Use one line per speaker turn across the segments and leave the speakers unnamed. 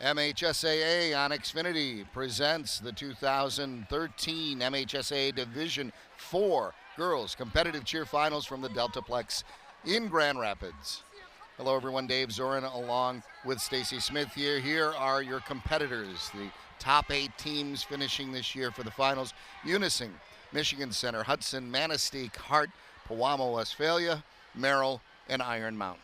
MHSAA on Xfinity presents the 2013 MHSAA Division 4 Girls Competitive Cheer Finals from the Deltaplex in Grand Rapids. Hello everyone, Dave Zorin along with Stacy Smith here. Here are your competitors, the top 8 teams finishing this year for the finals. Munising, Michigan Center, Hudson, Manistee, Hart, Pewamo, Westphalia, Merrill, and Iron Mountain.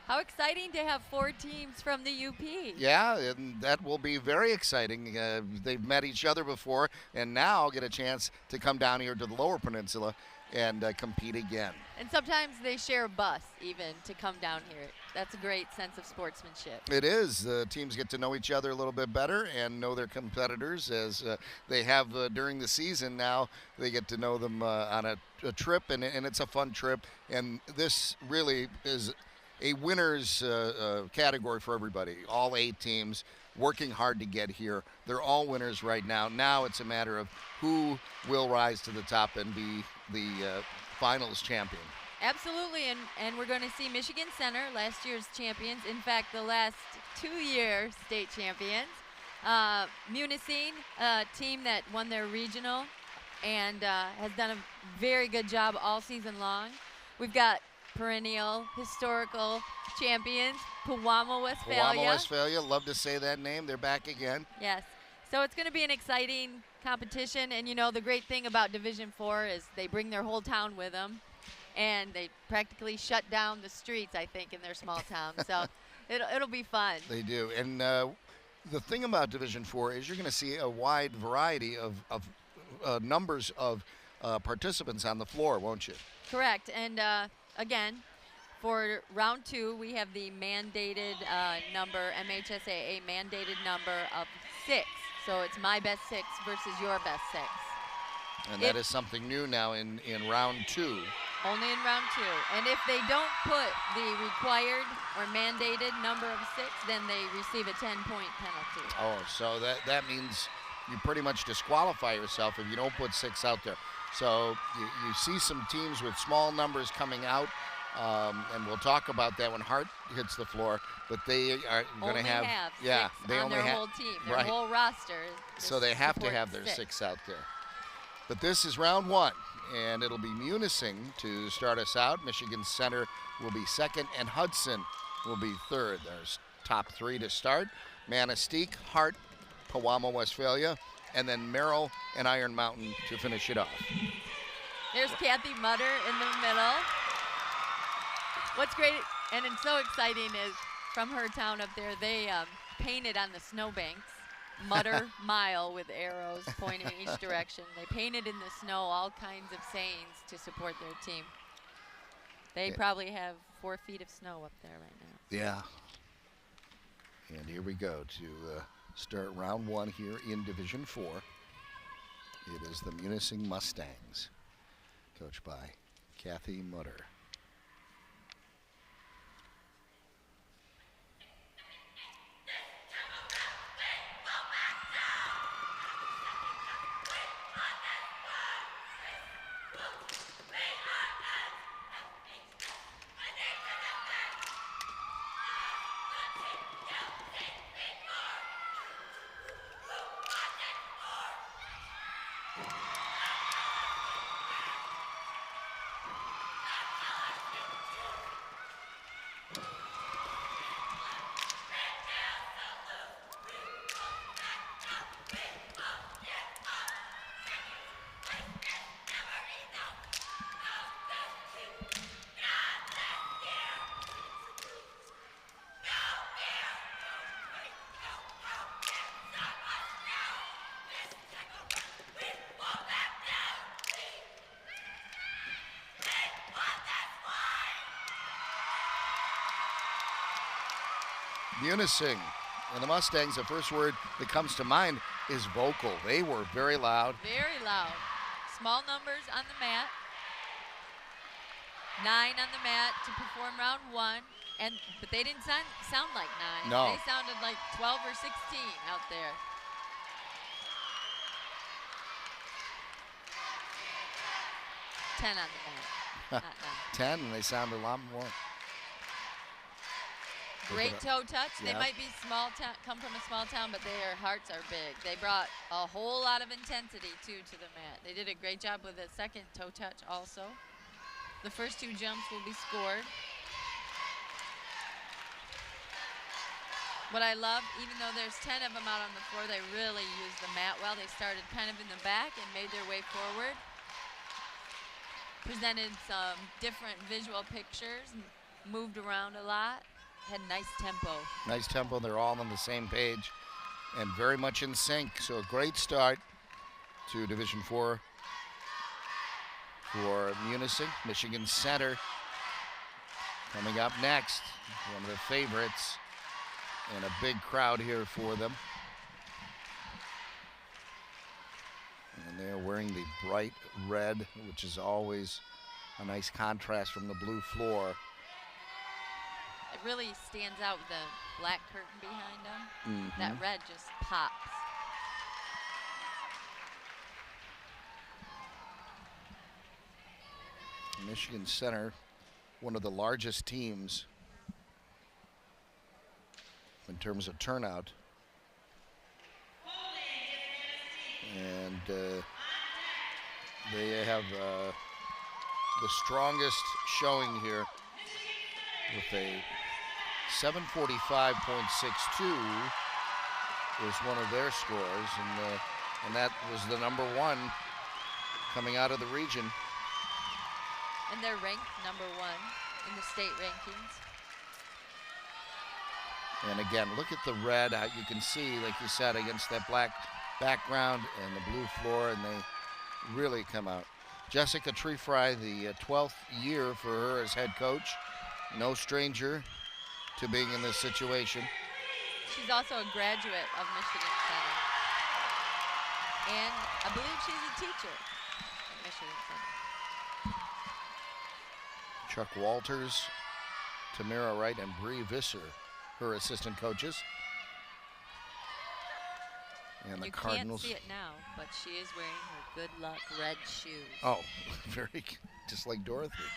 How exciting to have 4 teams from the UP.
Yeah, and that will be very exciting. They've met each other before and now get a chance to come down here to the Lower Peninsula and compete again.
And sometimes they share a bus even to come down here. That's a great sense of sportsmanship.
It is. The teams get to know each other a little bit better and know their competitors as they have during the season. Now they get to know them on a trip, and it's a fun trip. And this really is a winner's category for everybody. All 8 teams working hard to get here. They're all winners right now. Now it's a matter of who will rise to the top and be the finals champion.
Absolutely, and we're going to see Michigan Center, last year's champions. In fact, the last 2-year state champions. Munising, a team that won their regional and has done a very good job all season long. We've got perennial historical champions, Pewamo, Westphalia.
Pewamo, Westphalia, love to say that name. They're back again.
Yes. So it's going to be an exciting competition, and you know the great thing about Division 4 is they bring their whole town with them, and they practically shut down the streets, I think, in their small town. So it'll be fun.
They do. And the thing about Division 4 is you're going to see a wide variety of numbers of participants on the floor, won't you?
Correct. And again, for round 2, we have the mandated number, MHSAA mandated number of 6. So it's my best 6 versus your best 6.
And that is something new now in round 2.
Only in round 2. And if they don't put the required or mandated number of 6, then they receive a 10-point penalty.
Oh, so that means you pretty much disqualify yourself if you don't put 6 out there. So you see some teams with small numbers coming out, and we'll talk about that when Hart hits the floor. But they are going to have
6
they
on
only
their whole team, their
right.
whole roster.
So they have to have their 6 out there. But this is round 1, and it'll be Munising to start us out. Michigan Center will be 2nd, and Hudson will be 3rd. There's top 3 to start. Manistee, Hart, Pewamo, Westphalia, and then Merrill and Iron Mountain to finish it off.
There's Kathy Mutter in the middle. What's great and it's so exciting is from her town up there, they painted on the snowbanks, Mutter Mile with arrows pointing in each direction. They painted in the snow all kinds of sayings to support their team. They probably have 4 feet of snow up there right now.
Yeah. And here we go to start round 1 here in Division 4. It is the Munising Mustangs, coached by Kathy Mutter. Munising and the Mustangs, the first word that comes to mind is vocal. They were very loud.
Very loud. Small numbers on the mat. 9 on the mat to perform round 1. But they didn't sound like 9.
No.
They sounded like 12 or 16 out there. Ten on the mat. Not 9.
10, and they sound a lot more.
Great toe touch. They
Yeah.
might be small town, come from a small town, but their hearts are big. They brought a whole lot of intensity too to the mat. They did a great job with the second toe touch also. The first 2 jumps will be scored. What I love, even though there's 10 of them out on the floor, they really used the mat well. They started kind of in the back and made their way forward. Presented some different visual pictures, moved around a lot, had nice tempo.
Nice tempo. They're all on the same page and very much in sync. So a great start to Division IV for Munising. Michigan Center coming up next. One of the favorites. And a big crowd here for them. And they're wearing the bright red, which is always a nice contrast from the blue floor.
It really stands out with the black curtain behind them.
Mhm.
That red just pops.
Michigan Center, one of the largest teams in terms of turnout. And they have the strongest showing here with a 745.62 was one of their scores, and that was the #1 coming out of the region.
And they're ranked #1 in the state rankings.
And again, look at the red. You can see, like you said, against that black background and the blue floor, and they really come out. Jessica Treefry, the 12th year for her as head coach. No stranger to being in this situation.
She's also a graduate of Michigan Center. And I believe she's a teacher at Michigan Center.
Chuck Walters, Tamara Wright, and Bree Visser, her assistant coaches. And the
You
Cardinals.
can't see it now, but she is wearing her good luck red shoes.
Oh, very, just like Dorothy.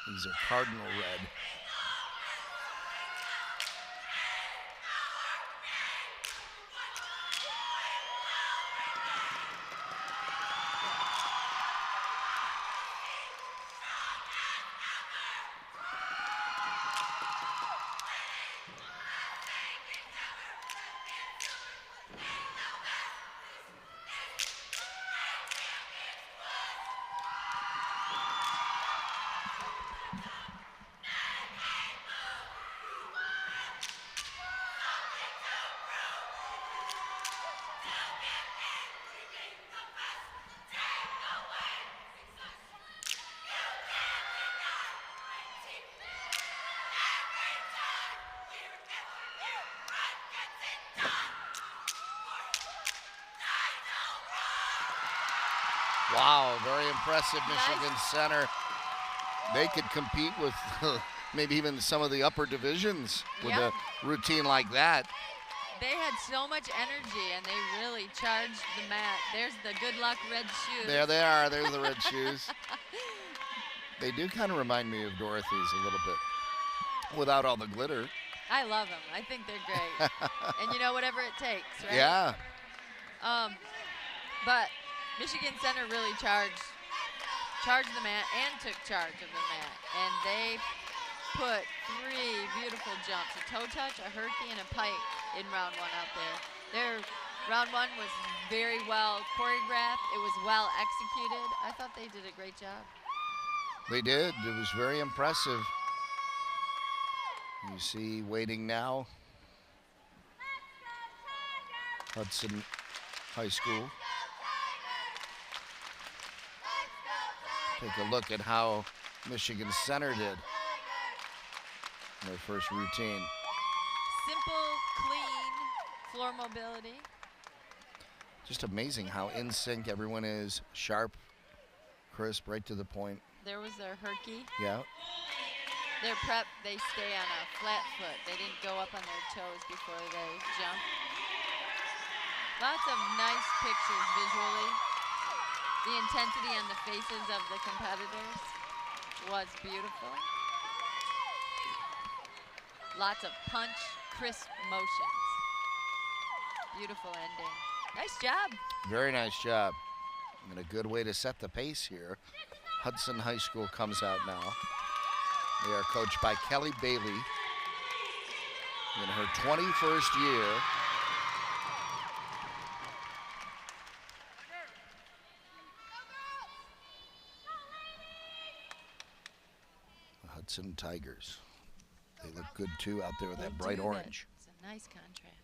These are cardinal red. Wow, very impressive Michigan Center. They could compete with maybe even some of the upper divisions with
Yep.
a routine like that.
They had so much energy, and they really charged the mat. There's the good luck red shoes.
There they are. There's the red shoes. They do kind of remind me of Dorothy's a little bit, without all the glitter.
I love them. I think they're great. And you know, whatever it takes, right?
Yeah.
But Michigan Center really charged the mat and took charge of the mat. And they put 3 beautiful jumps, a toe touch, a herky, and a pike in round 1 out there. Their round 1 was very well choreographed. It was well executed. I thought they did a great job.
They did. It was very impressive. You see waiting now, Hudson High School. Take a look at how Michigan Center did in their first routine.
Simple, clean floor mobility.
Just amazing how in sync everyone is. Sharp, crisp, right to the point.
There was their herky.
Yeah.
Their prep, they stay on a flat foot. They didn't go up on their toes before they jump. Lots of nice pictures visually. The intensity on the faces of the competitors was beautiful. Lots of punch, crisp motions. Beautiful ending. Nice job.
Very nice job. And a good way to set the pace here. Hudson High School comes out now. They are coached by Kelly Bailey in her 21st year. The Hudson Tigers. They look good too out there with that bright orange.
It's a nice contrast.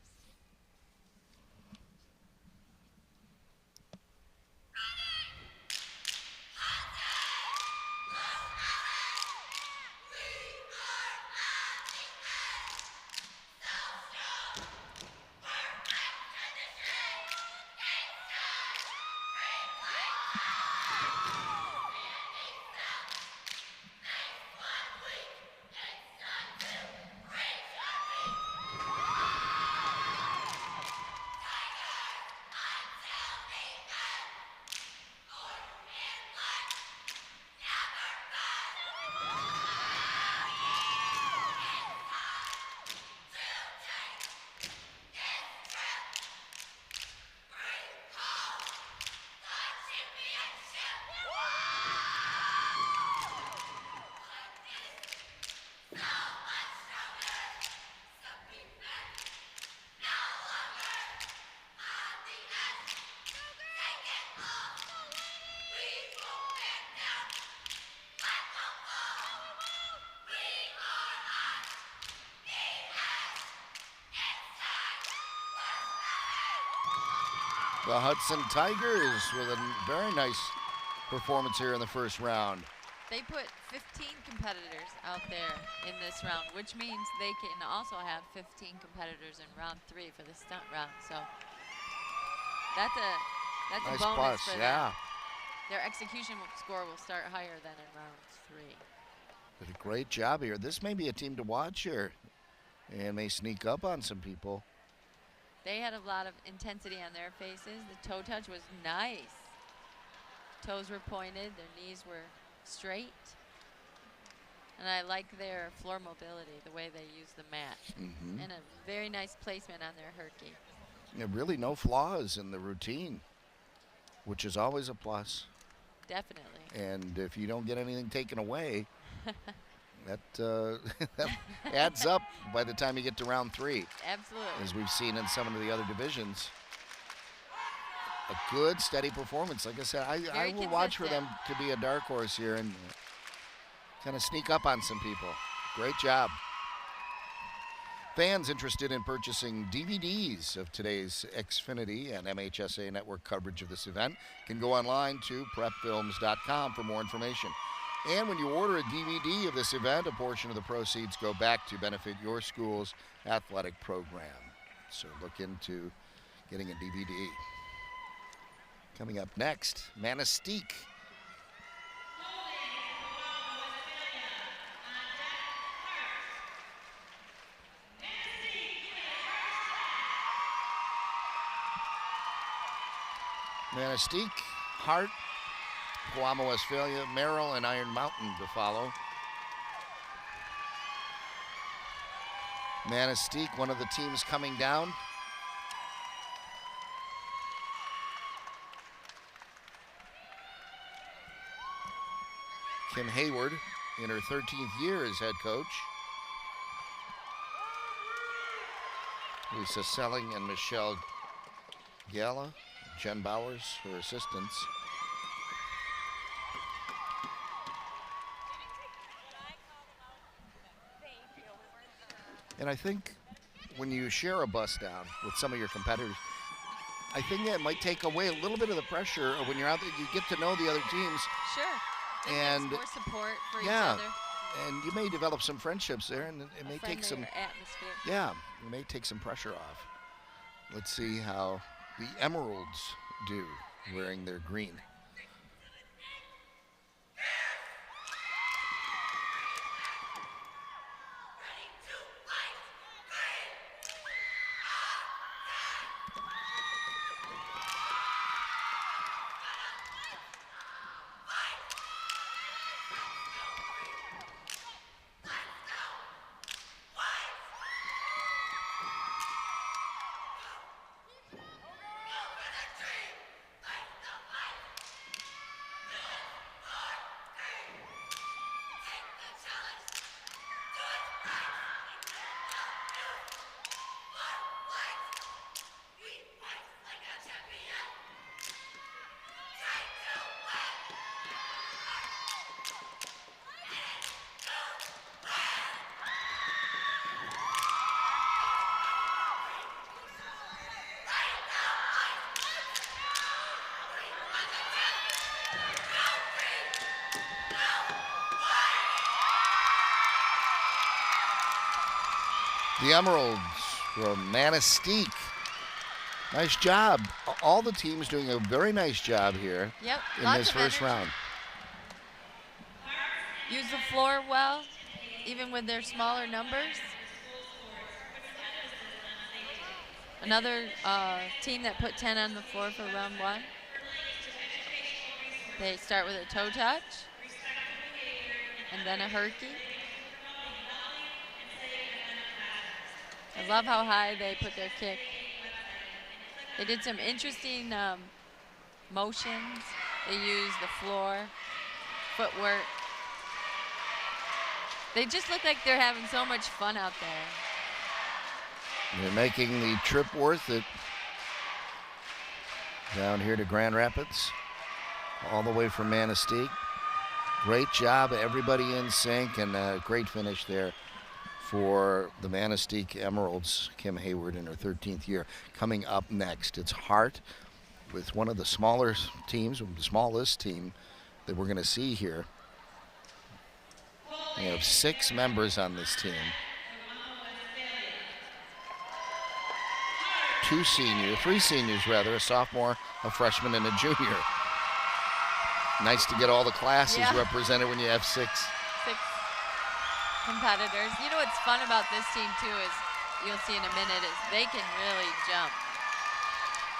The Hudson Tigers with a very nice performance here in the first round.
They put 15 competitors out there in this round, which means they can also have 15 competitors in round 3 for the stunt round. So that's a
Nice
bonus
plus,
for
yeah.
them. Their execution score will start higher than in round 3.
Did a great job here. This may be a team to watch here and may sneak up on some people.
They had a lot of intensity on their faces. The toe touch was nice. Toes were pointed, their knees were straight. And I like their floor mobility, the way they use the mat. And a very nice placement on their herky.
Yeah, really no flaws in the routine, which is always a plus.
Definitely.
And if you don't get anything taken away, that that adds up by the time you get to round 3.
Absolutely.
As we've seen in some of the other divisions. A good, steady performance. Like I said, I will watch for them to be a dark horse here and kind of sneak up on some people. Great job. Fans interested in purchasing DVDs of today's Xfinity and MHSA network coverage of this event can go online to prepfilms.com for more information. And when you order a DVD of this event, a portion of the proceeds go back to benefit your school's athletic program. So look into getting a DVD. Coming up next, Manistee. Manistee, Hart, Guam, Westphalia, Merrill, and Iron Mountain to follow. Manistee, one of the teams coming down. Kim Hayward in her 13th year as head coach. Lisa Selling and Michelle Gala, Jen Bowers, her assistants. And I think when you share a bus down with some of your competitors, I think that might take away a little bit of the pressure of when you're out there. You get to know the other teams.
Sure.
And
more support for each
yeah,
other.
and you may develop some friendships there, and it may take some
atmosphere.
Yeah, it may take some pressure off. Let's see how the Emeralds do wearing their green. The Emeralds from Manistee. Nice job. All the teams doing a very nice job here in this first round.
Use the floor well, even with their smaller numbers. Another team that put 10 on the floor for round 1. They start with a toe touch and then a herky. I love how high they put their kick. They did some interesting motions. They used the floor, footwork. They just look like they're having so much fun out there.
They're making the trip worth it. Down here to Grand Rapids, all the way from Manistee. Great job, everybody in sync, and a great finish there for the Manistee Emeralds. Kim Hayward in her 13th year. Coming up next, it's Hart with one of the smaller teams, the smallest team that we're going to see here. We have 6 members on this team. 3 seniors rather, a sophomore, a freshman, and a junior. Nice to get all the classes represented when you have 6
competitors. You know what's fun about this team too is, you'll see in a minute, is they can really jump.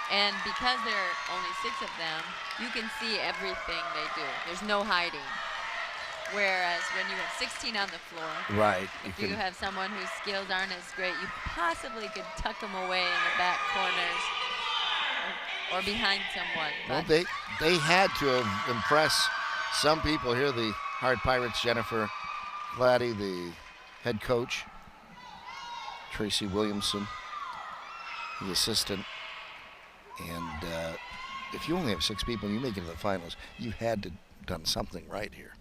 And because there are only 6 of them, you can see everything they do. There's no hiding. Whereas when you have 16 on the floor,
right,
if you have someone whose skills aren't as great, you possibly could tuck them away in the back corners or behind someone.
Well, they had to have impressed some people here. The Hart Pirates, Jennifer Gladdy, the head coach, Tracy Williamson, the assistant. And if you only have 6 people and you make it to the finals, you had to have done something right here.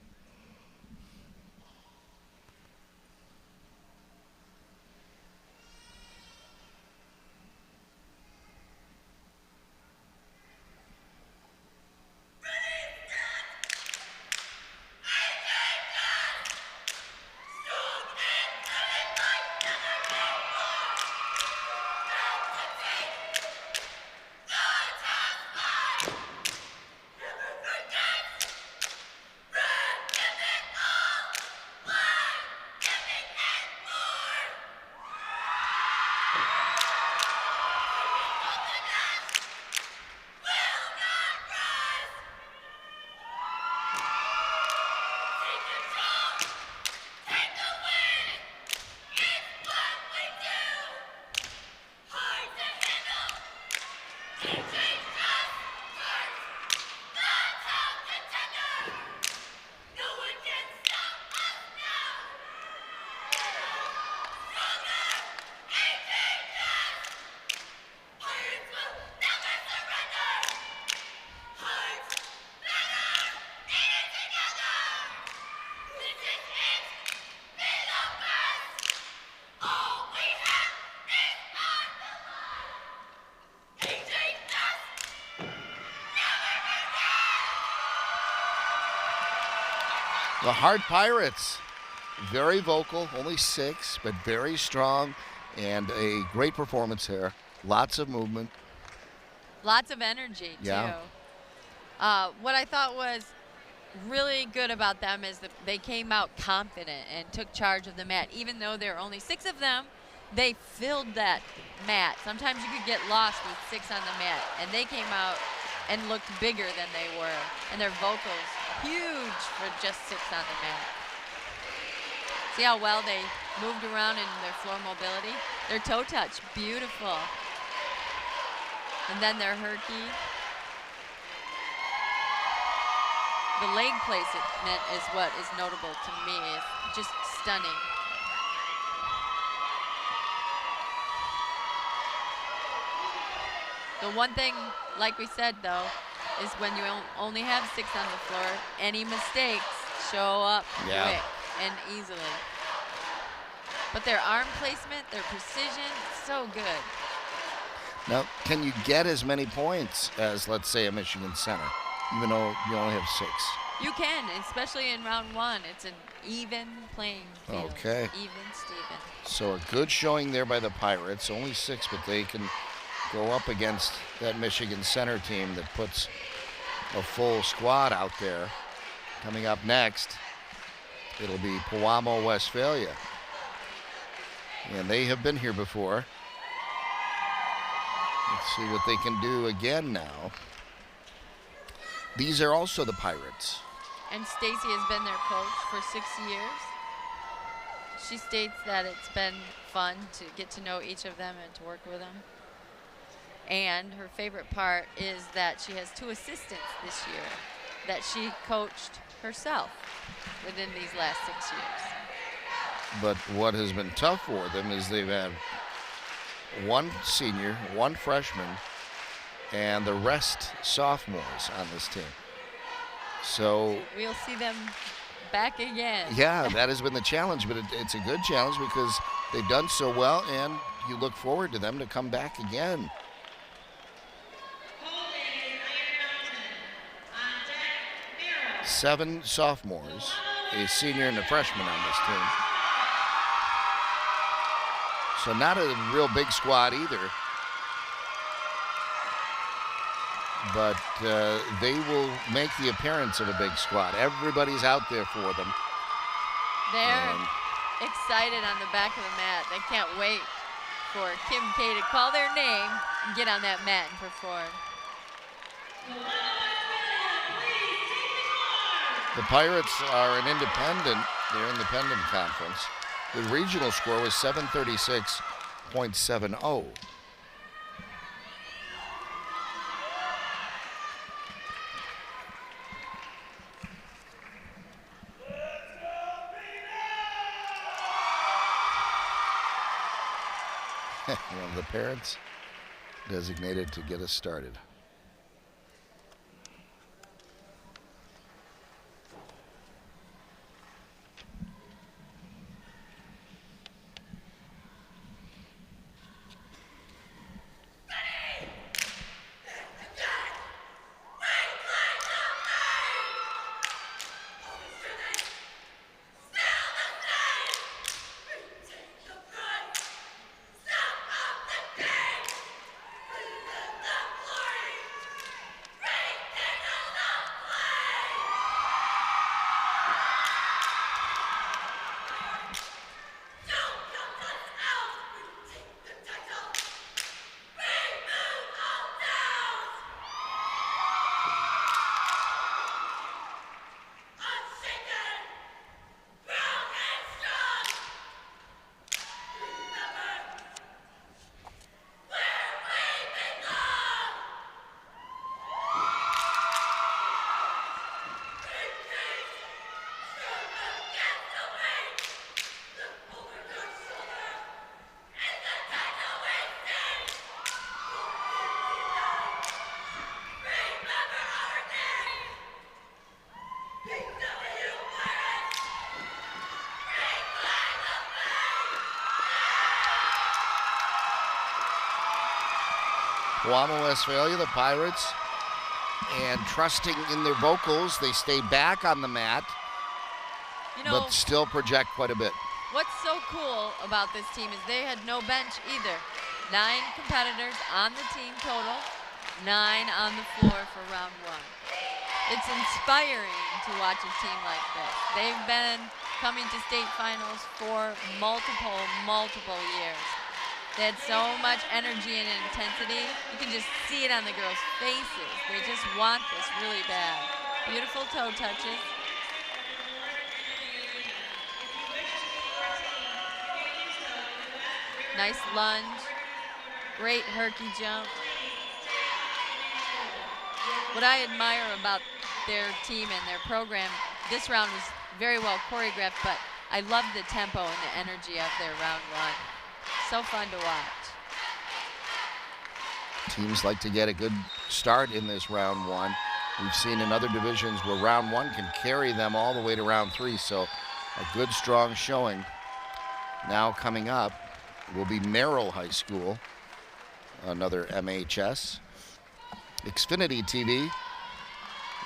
The Hart Pirates, very vocal, only 6, but very strong, and a great performance here. Lots of movement.
Lots of energy, too. What I thought was really good about them is that they came out confident and took charge of the mat. Even though there are only 6 of them, they filled that mat. Sometimes you could get lost with 6 on the mat, and they came out and looked bigger than they were. And their vocals, huge for just 6 on the mat. See how well they moved around in their floor mobility? Their toe touch, beautiful. And then their herky. The leg placement is what is notable to me. It's just stunning. The one thing, like we said, though, is when you only have 6 on the floor, any mistakes show up quick and easily. But their arm placement, their precision, so good.
Now, can you get as many points as, let's say, a Michigan Center, even though you only have 6?
You can, especially in round one. It's an even playing field.
Okay.
Even Steven.
So a good showing there by the Pirates. Only 6, but they can go up against that Michigan Center team that puts a full squad out there. Coming up next, it'll be Pewamo, Westphalia. And they have been here before. Let's see what they can do again now. These are also the Pirates.
And Stacy has been their coach for 6 years. She states that it's been fun to get to know each of them and to work with them. And her favorite part is that she has 2 assistants this year that she coached herself within these last 6 years.
But what has been tough for them is they've had 1 senior, 1 freshman, and the rest sophomores on this team. So
we'll see them back again.
Yeah, that has been the challenge, but it's a good challenge because they've done so well, and you look forward to them to come back again. Seven sophomores, a senior and a freshman on this team. So not a real big squad either. But they will make the appearance of a big squad. Everybody's out there for them.
They're excited on the back of the mat. They can't wait for Kim K to call their name and get on that mat and perform.
The Pirates are an independent. They're independent conference. The regional score was 736.70. One of the parents designated to get us started. Pewamo, Westphalia, the Pirates, and trusting in their vocals, they stay back on the mat, but still project quite a bit.
What's so cool about this team is they had no bench either. 9 competitors on the team total, 9 on the floor for round 1. It's inspiring to watch a team like this. They've been coming to state finals for multiple years. They had so much energy and intensity. You can just see it on the girls' faces. They just want this really bad. Beautiful toe touches. Nice lunge. Great herky jump. What I admire about their team and their program, this round was very well choreographed, but I love the tempo and the energy of their round 1. So fun to watch.
Teams like to get a good start in this round 1. We've seen in other divisions where round 1 can carry them all the way to round 3, so a good, strong showing. Now coming up will be Merrill High School, another MHS. Xfinity TV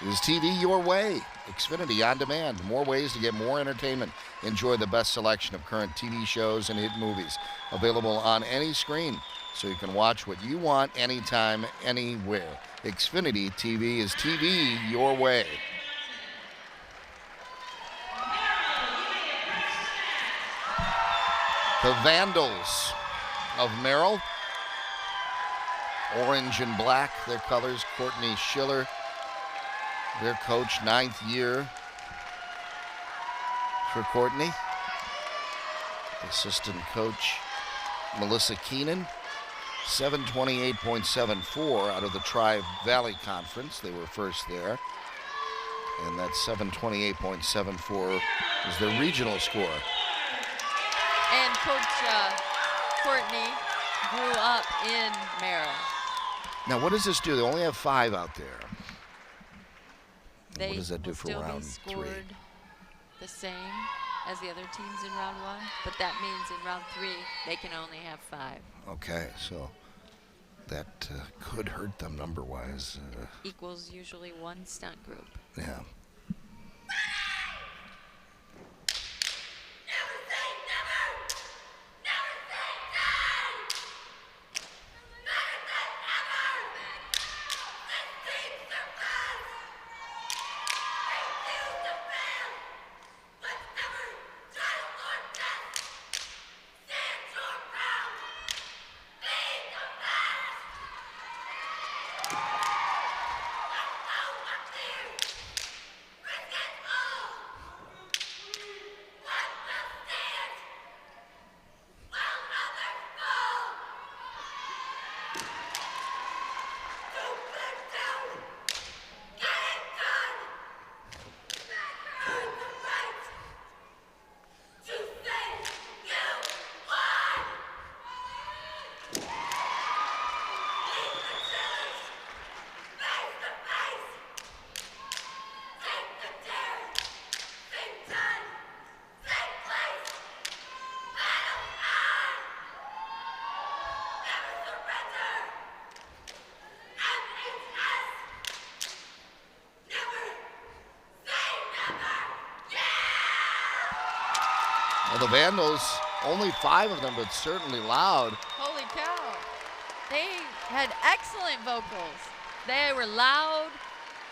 is TV your way. Xfinity On Demand. More ways to get more entertainment. Enjoy the best selection of current TV shows and hit movies. Available on any screen, so you can watch what you want anytime, anywhere. Xfinity TV is TV your way. The Vandals of Merrill. Orange and black, their colors. Courtney Schiller, their coach, 9th year for Courtney. Assistant coach Melissa Keenan, 728.74 out of the Tri-Valley Conference. They were first there. And that 728.74 is their regional score.
And Coach Courtney grew up in Merrill.
Now, what does this do? They only have 5 out there.
They
what does that do for
will
round
still be
3?
scored the same as the other teams in round 1, but that means in round 3 they can only have 5.
Okay, so that could hurt them number-wise.
Equals usually 1 stunt group.
Yeah. Well, the Vandals, only 5 of them, but certainly loud.
Holy cow. They had excellent vocals. They were loud.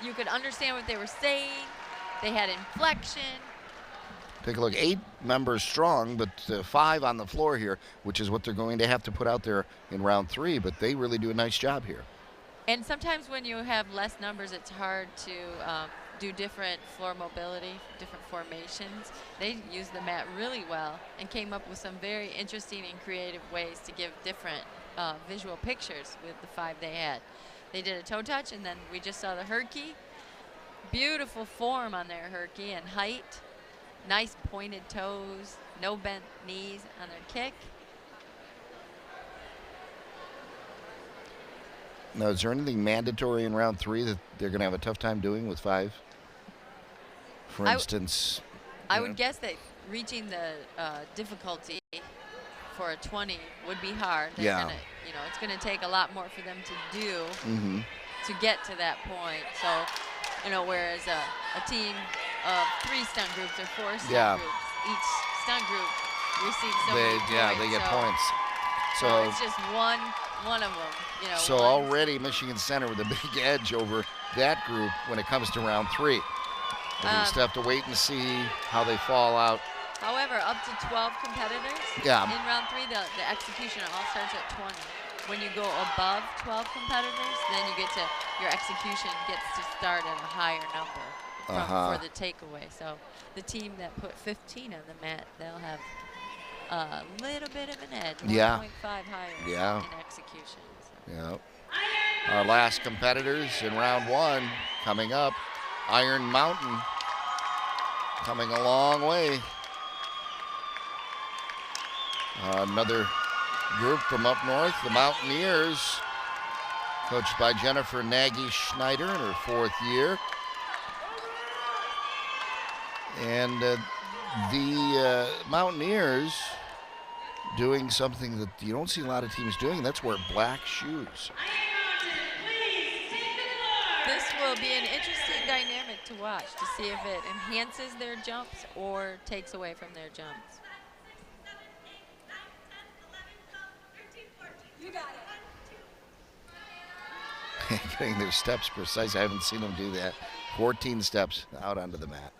You could understand what they were saying. They had inflection.
Take a look, 8 members strong, but 5 on the floor here, which is what they're going to have to put out there in round 3, but they really do a nice job here.
And sometimes when you have less numbers, it's hard to do different floor mobility, different formations. They used the mat really well and came up with some very interesting and creative ways to give different visual pictures with the 5 they had. They did a toe touch, and then we just saw the herky. Beautiful form on their herky and height. Nice pointed toes, no bent knees on their kick.
Now, is there anything mandatory in round 3 that they're going to have a tough time doing with 5? For instance,
I would guess that reaching the difficulty for a 20 would be hard. They're
Yeah.
gonna, it's going to take a lot more for them to do to get to that point. So, whereas a team of 3 stunt groups or 4 stunt groups, each stunt group receives so many points.
They get points.
So it's just one of them.
So already Michigan Center with a big edge over that group when it comes to round 3. We just have to wait and see how they fall out.
However, up to 12 competitors in round 3, the execution all starts at 20. When you go above 12 competitors, then your execution gets to start at a higher number for the takeaway. So the team that put 15 on the mat, they'll have a little bit of an edge, 1.5 higher in execution. So.
Yeah. Our last competitors in round 1 coming up. Iron Mountain coming a long way. Another group from up north, the Mountaineers, coached by Jennifer Nagy Schneider in her 4th year. And the Mountaineers doing something that you don't see a lot of teams doing. That's wear black shoes.
This will be an interesting dynamic to watch to see if it enhances their jumps or takes away from their jumps.
Getting their steps precise. I haven't seen them do that. 14 steps out onto the mat.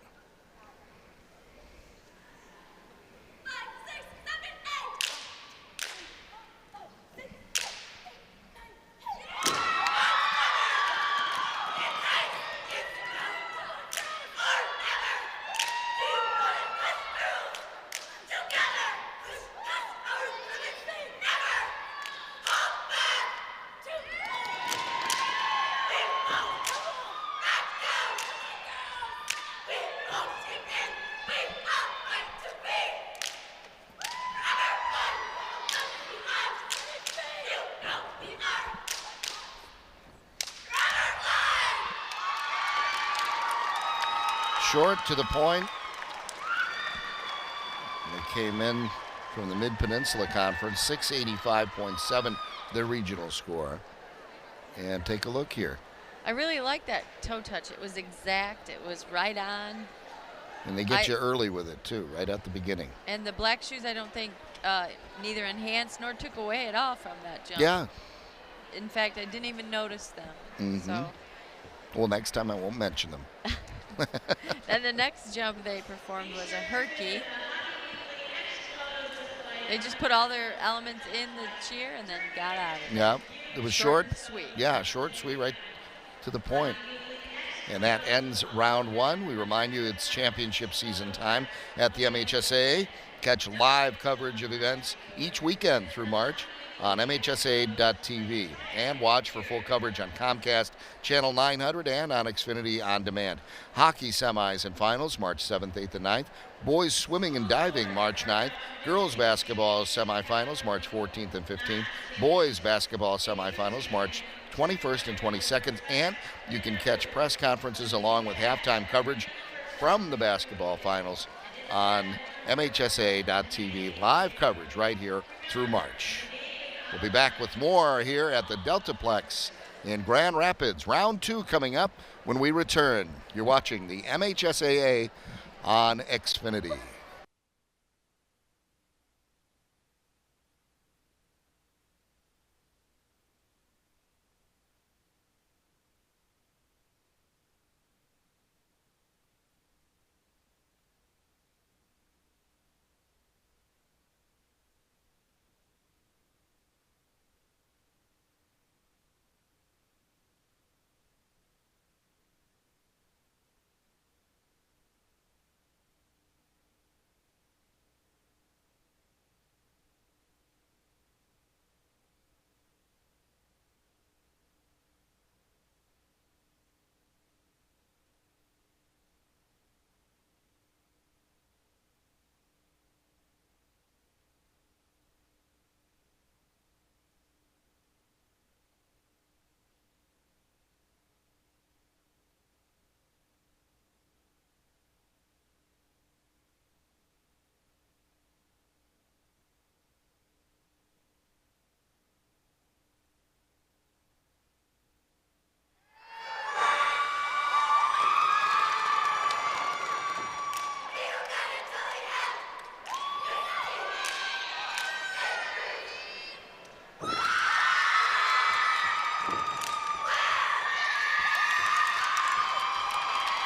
Short to the point. They came in from the Mid-Peninsula Conference, 685.7, their regional score. And take a look here.
I really like that toe touch. It was exact. It was right on.
And they get you early with it, too, right at the beginning.
And the black shoes, I don't think, neither enhanced nor took away at all from that jump.
Yeah.
In fact, I didn't even notice them.
Mm-hmm.
So.
Well, next time I won't mention them.
Then the next jump they performed was a herky. They just put all their elements in the cheer and then got out of it.
Yeah, it was short.
And sweet.
Yeah, short, sweet, right to the point. And that ends round one. We remind you it's championship season time at the MHSAA. Catch live coverage of events each weekend through March on MHSAA.tv. And watch for full coverage on Comcast Channel 900 and on Xfinity On Demand. Hockey semis and finals March 7th, 8th, and 9th. Boys swimming and diving March 9th. Girls basketball semifinals March 14th and 15th. Boys basketball semifinals March 21st and 22nd. And you can catch press conferences along with halftime coverage from the basketball finals on MHSAA.tv. Live coverage right here through March. We'll be back with more here at the Deltaplex in Grand Rapids. Round 2 coming up when we return. You're watching the MHSAA on Xfinity.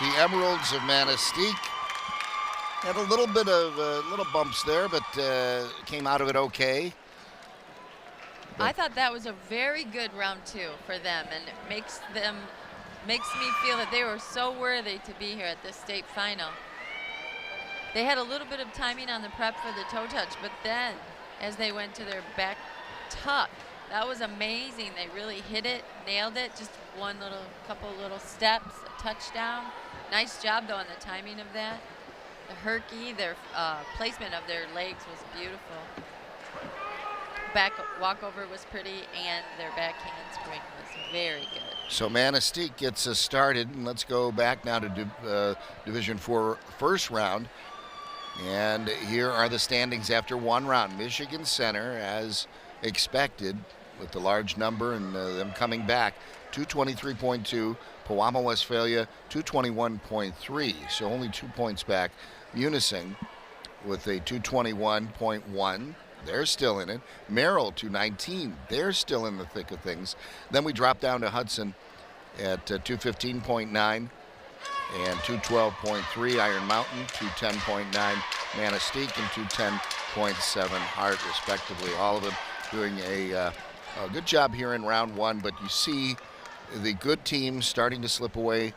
The Emeralds of Manistee had a little bit of little bumps there, but came out of it okay.
I thought that was a very good round 2 for them, and it makes me feel that they were so worthy to be here at this state final. They had a little bit of timing on the prep for the toe touch, but then as they went to their back tuck, that was amazing. They really hit it, nailed it, just couple little steps, a touchdown. Nice job though on the timing of that. The herky, their placement of their legs was beautiful. Back walkover was pretty, and their back handspring was very good.
So Manistee gets us started, and let's go back now to Division 4 first round. And here are the standings after one round. Michigan Center, as expected, with the large number and them coming back, 223.2 Pewamo Westphalia 221.3, so only 2 points back. Munising with a 221.1. They're still in it. Merrill 219. They're still in the thick of things. Then we drop down to Hudson at 215.9 and 212.3. Iron Mountain 210.9. Manistee and 210.7. Hart, respectively. All of them doing a good job here in round one. But you see the good teams starting to slip away,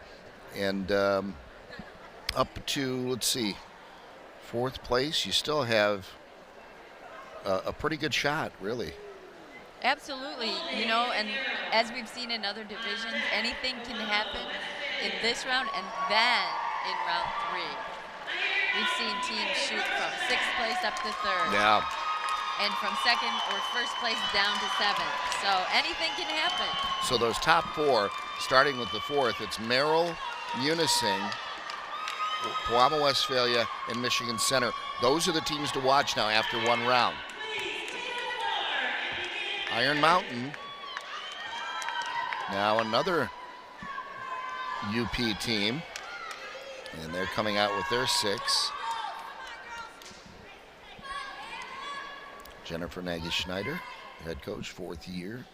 and up to, let's see, fourth place, you still have a pretty good shot, really.
Absolutely, you know, and as we've seen in other divisions, anything can happen in this round and then in round three. We've seen teams shoot from sixth place up to third.
Yeah.
And from second or first place down to seventh. So anything can happen.
So those top four, starting with the fourth, it's Merrill, Munising, Pewamo Westphalia, and Michigan Center. Those are the teams to watch now after one round. Iron Mountain, now another UP team, and they're coming out with their 6. Jennifer Nagy-Schneider, head coach, 4th year.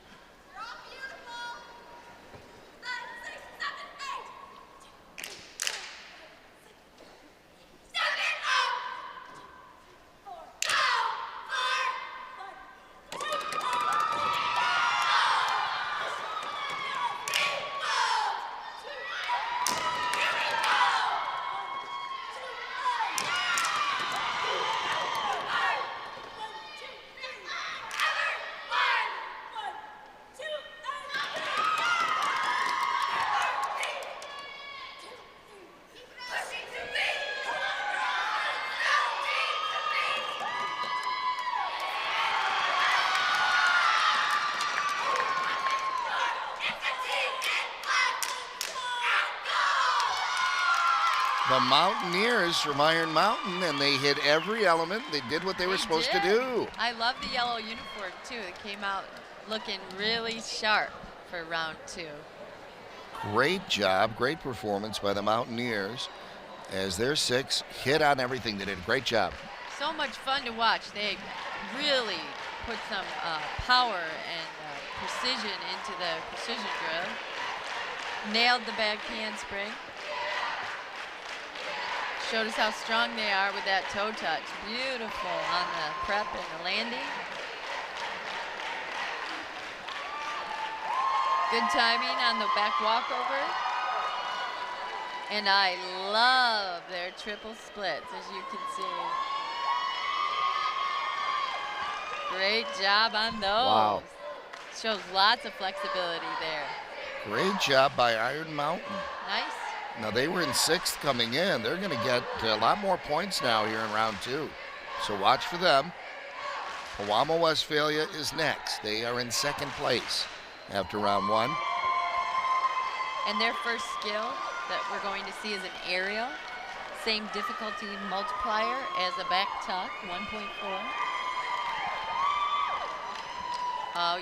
The Mountaineers from Iron Mountain, and they hit every element. They did what they were supposed to do.
I love the yellow uniform, too. It came out looking really sharp for round 2.
Great job, great performance by the Mountaineers as their 6 hit on everything. They did a great job.
So much fun to watch. They really put some power and precision into the precision drill. Nailed the back handspring. Showed us how strong they are with that toe touch. Beautiful on the prep and the landing. Good timing on the back walkover. And I love their triple splits, as you can see. Great job on those.
Wow.
Shows lots of flexibility there.
Great job by Iron Mountain.
Nice.
Now they were in 6th coming in. They're going to get a lot more points now here in round 2. So watch for them. Pewamo Westphalia is next. They are in 2nd place after round 1.
And their first skill that we're going to see is an aerial. Same difficulty multiplier as a back tuck, 1.4.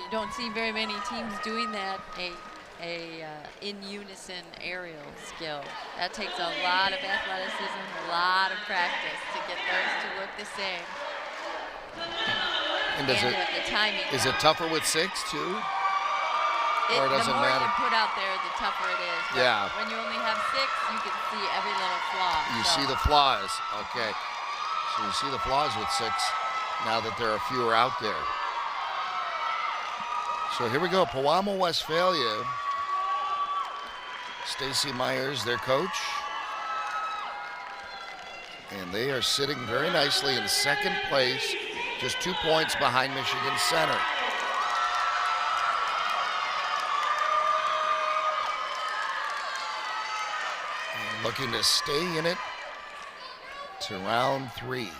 You don't see very many teams doing that, in unison aerial skill. That takes a lot of athleticism, a lot of practice to get those to look the same.
And
with the timing.
Is it tougher with 6 too? Or does it
the more
matter?
you put out there, the tougher it is. But
Yeah.
when you only have 6, you can see every little flaw.
You see the flaws. Okay. So you see the flaws with 6 now that there are fewer out there. So here we go. Pewamo Westphalia. Stacy Myers, their coach. And they are sitting very nicely in 2nd place, just 2 points behind Michigan Center. And looking to stay in it to round 3.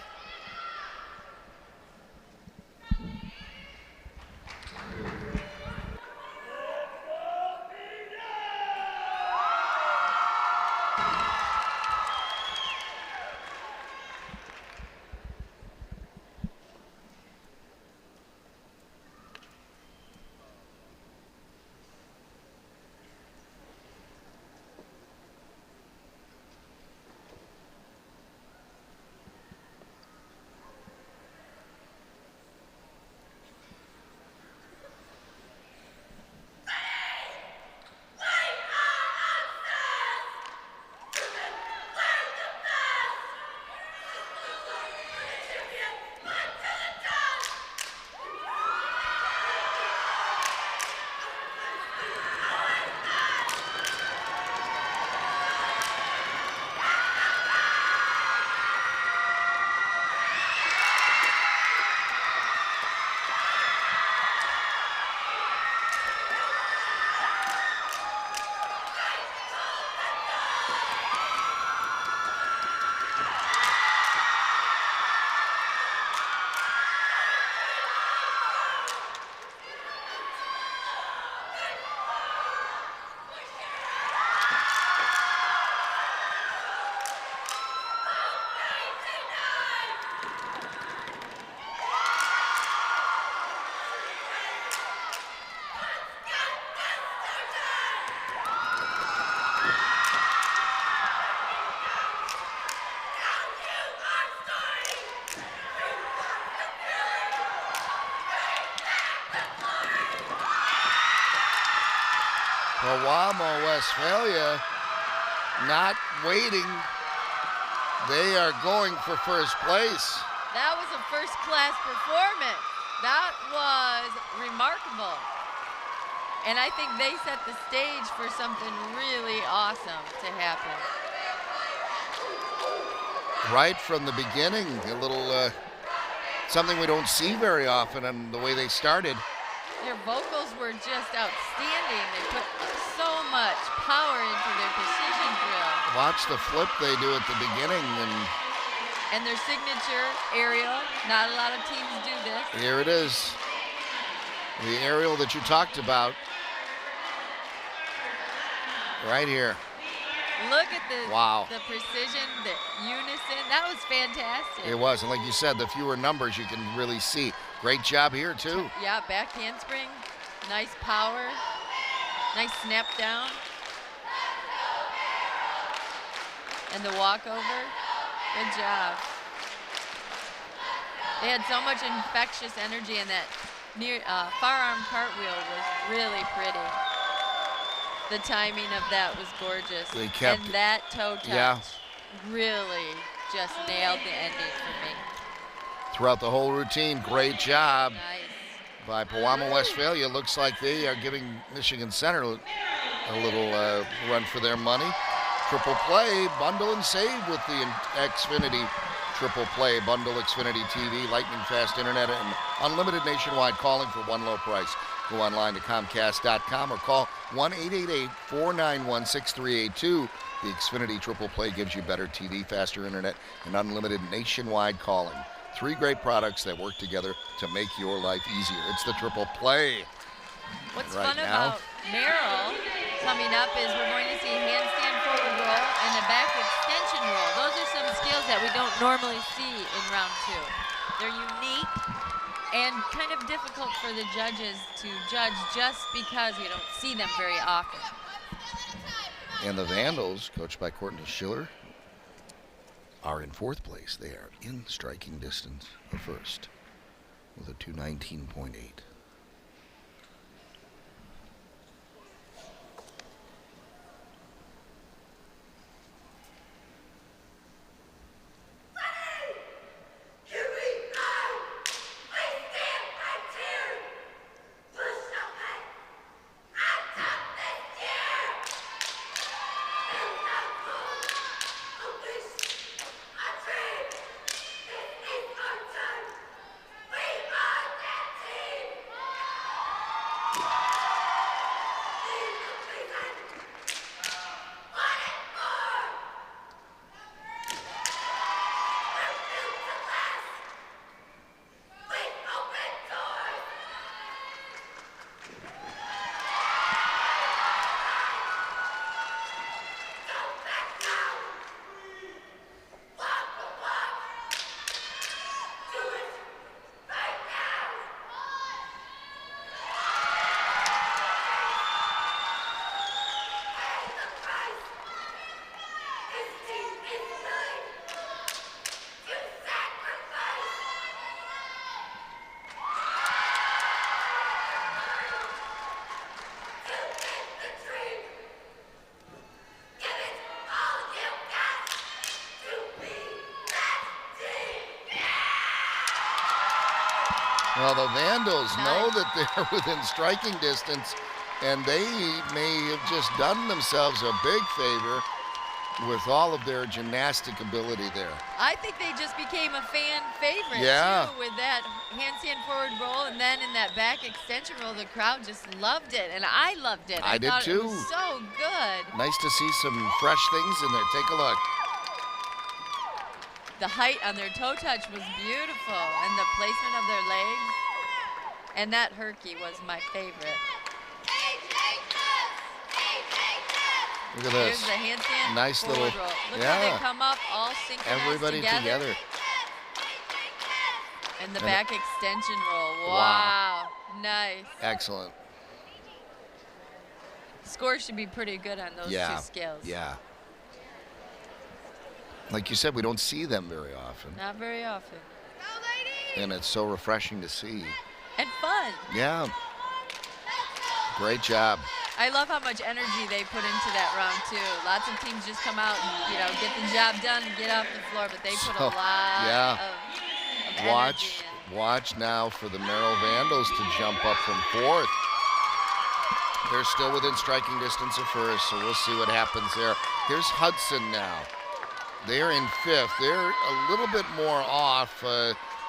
Pewamo Westphalia not waiting. They are going for first place.
That was a first-class performance. That was remarkable. And I think they set the stage for something really awesome to happen.
Right from the beginning, a little something we don't see very often in the way they started.
Their vocals were just outstanding. They put so much power into their precision drill.
Watch the flip they do at the beginning,
And their signature aerial. Not a lot of teams do this.
here it is. The aerial that you talked about. Right here.
Look at the,
Wow.
the precision, the unison. That was fantastic.
It was, and like you said, the fewer numbers you can really see. Great job here, too.
Yeah, back handspring. Nice power. Nice snap down. And the walkover. Good job. They had so much infectious energy, and that near far arm cartwheel was really pretty. The timing of that was gorgeous.
They kept-
and that toe touch
Yeah.
really just nailed the ending for me.
Throughout the whole routine, great job
Nice.
by Pewamo Westphalia. Looks like they are giving Michigan Center a little run for their money. Triple play, bundle and save with the Xfinity Triple Play Bundle, Xfinity TV, lightning fast internet, and unlimited nationwide calling for one low price. Go online to Comcast.com or call 1-888-491-6382. The Xfinity Triple Play gives you better TV, faster internet, and unlimited nationwide calling. 3 great products that work together to make your life easier. It's the Triple Play.
What's
Right
fun
now.
about Merrill coming up is we're going to see handstand forward roll and a back extension roll. Those are some skills that we don't normally see in round 2. They're unique and kind of difficult for the judges to judge just because you don't see them very often.
And the Vandals, coached by Courtney Schiller, are in 4th place. They are in striking distance of first with a 219.8. Well, the Vandals know that they're within striking distance, and they may have just done themselves a big favor with all of their gymnastic ability there.
I think they just became a fan favorite
Yeah.
too with that handstand forward roll, and then in that back extension roll, the crowd just loved it, and I loved it.
I did
thought
too.
It was so good.
Nice to see some fresh things in there. Take a look.
The height on their toe touch was beautiful, and the placement of their legs. And that herky was my favorite.
Look at
Here's
this.
the handstand
Nice
forward
little-
roll. Look how
yeah.
they come up all synchronized
Everybody together.
And the
And
back extension roll.
Wow.
Wow. Nice.
Excellent.
Scores should be pretty good on those two skills.
Yeah. Like you said, we don't see them very often,
Not very often.
and it's so refreshing to see.
And fun.
Yeah. Great job.
I love how much energy they put into that round too. Lots of teams just come out and get the job done and get off the floor, but they put a lot of energy in.
Watch now for the Merrill Vandals to jump up from fourth. They're still within striking distance of first, so we'll see what happens there. Here's Hudson now. They're in fifth. They're a little bit more off.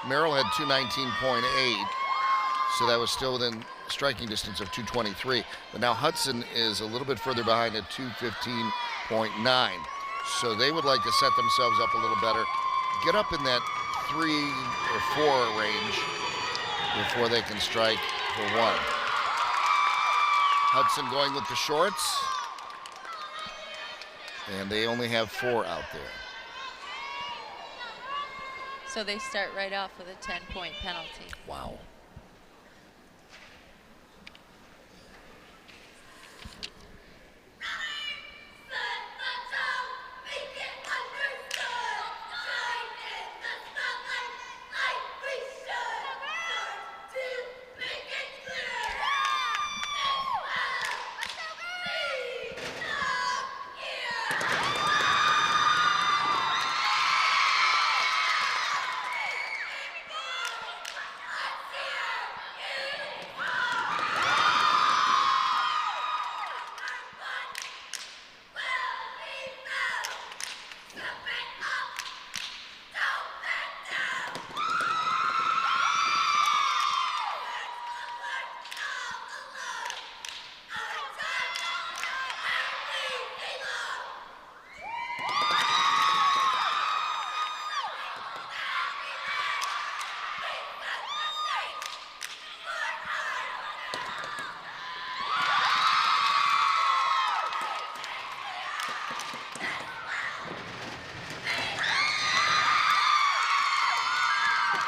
Merrill had 219.8, so that was still within striking distance of 223. But now Hudson is a little bit further behind at 215.9. So they would like to set themselves up a little better, get up in that 3 or 4 range before they can strike for one. Hudson going with the shorts, and they only have 4 out there.
So they start right off with a 10-point penalty.
Wow.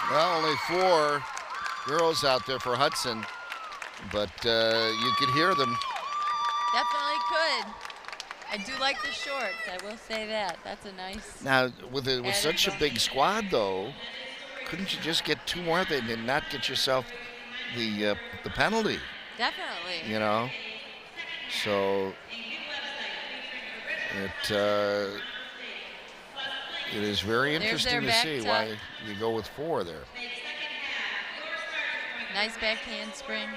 Well, only 4 girls out there for Hudson, but you could hear them.
Definitely could. I do like the shorts, I will say that. That's a nice.
Now, with such a big squad, though, couldn't you just get 2 more and not get yourself the penalty?
Definitely.
So it is very interesting to see why you go with 4 there.
Nice back handspring.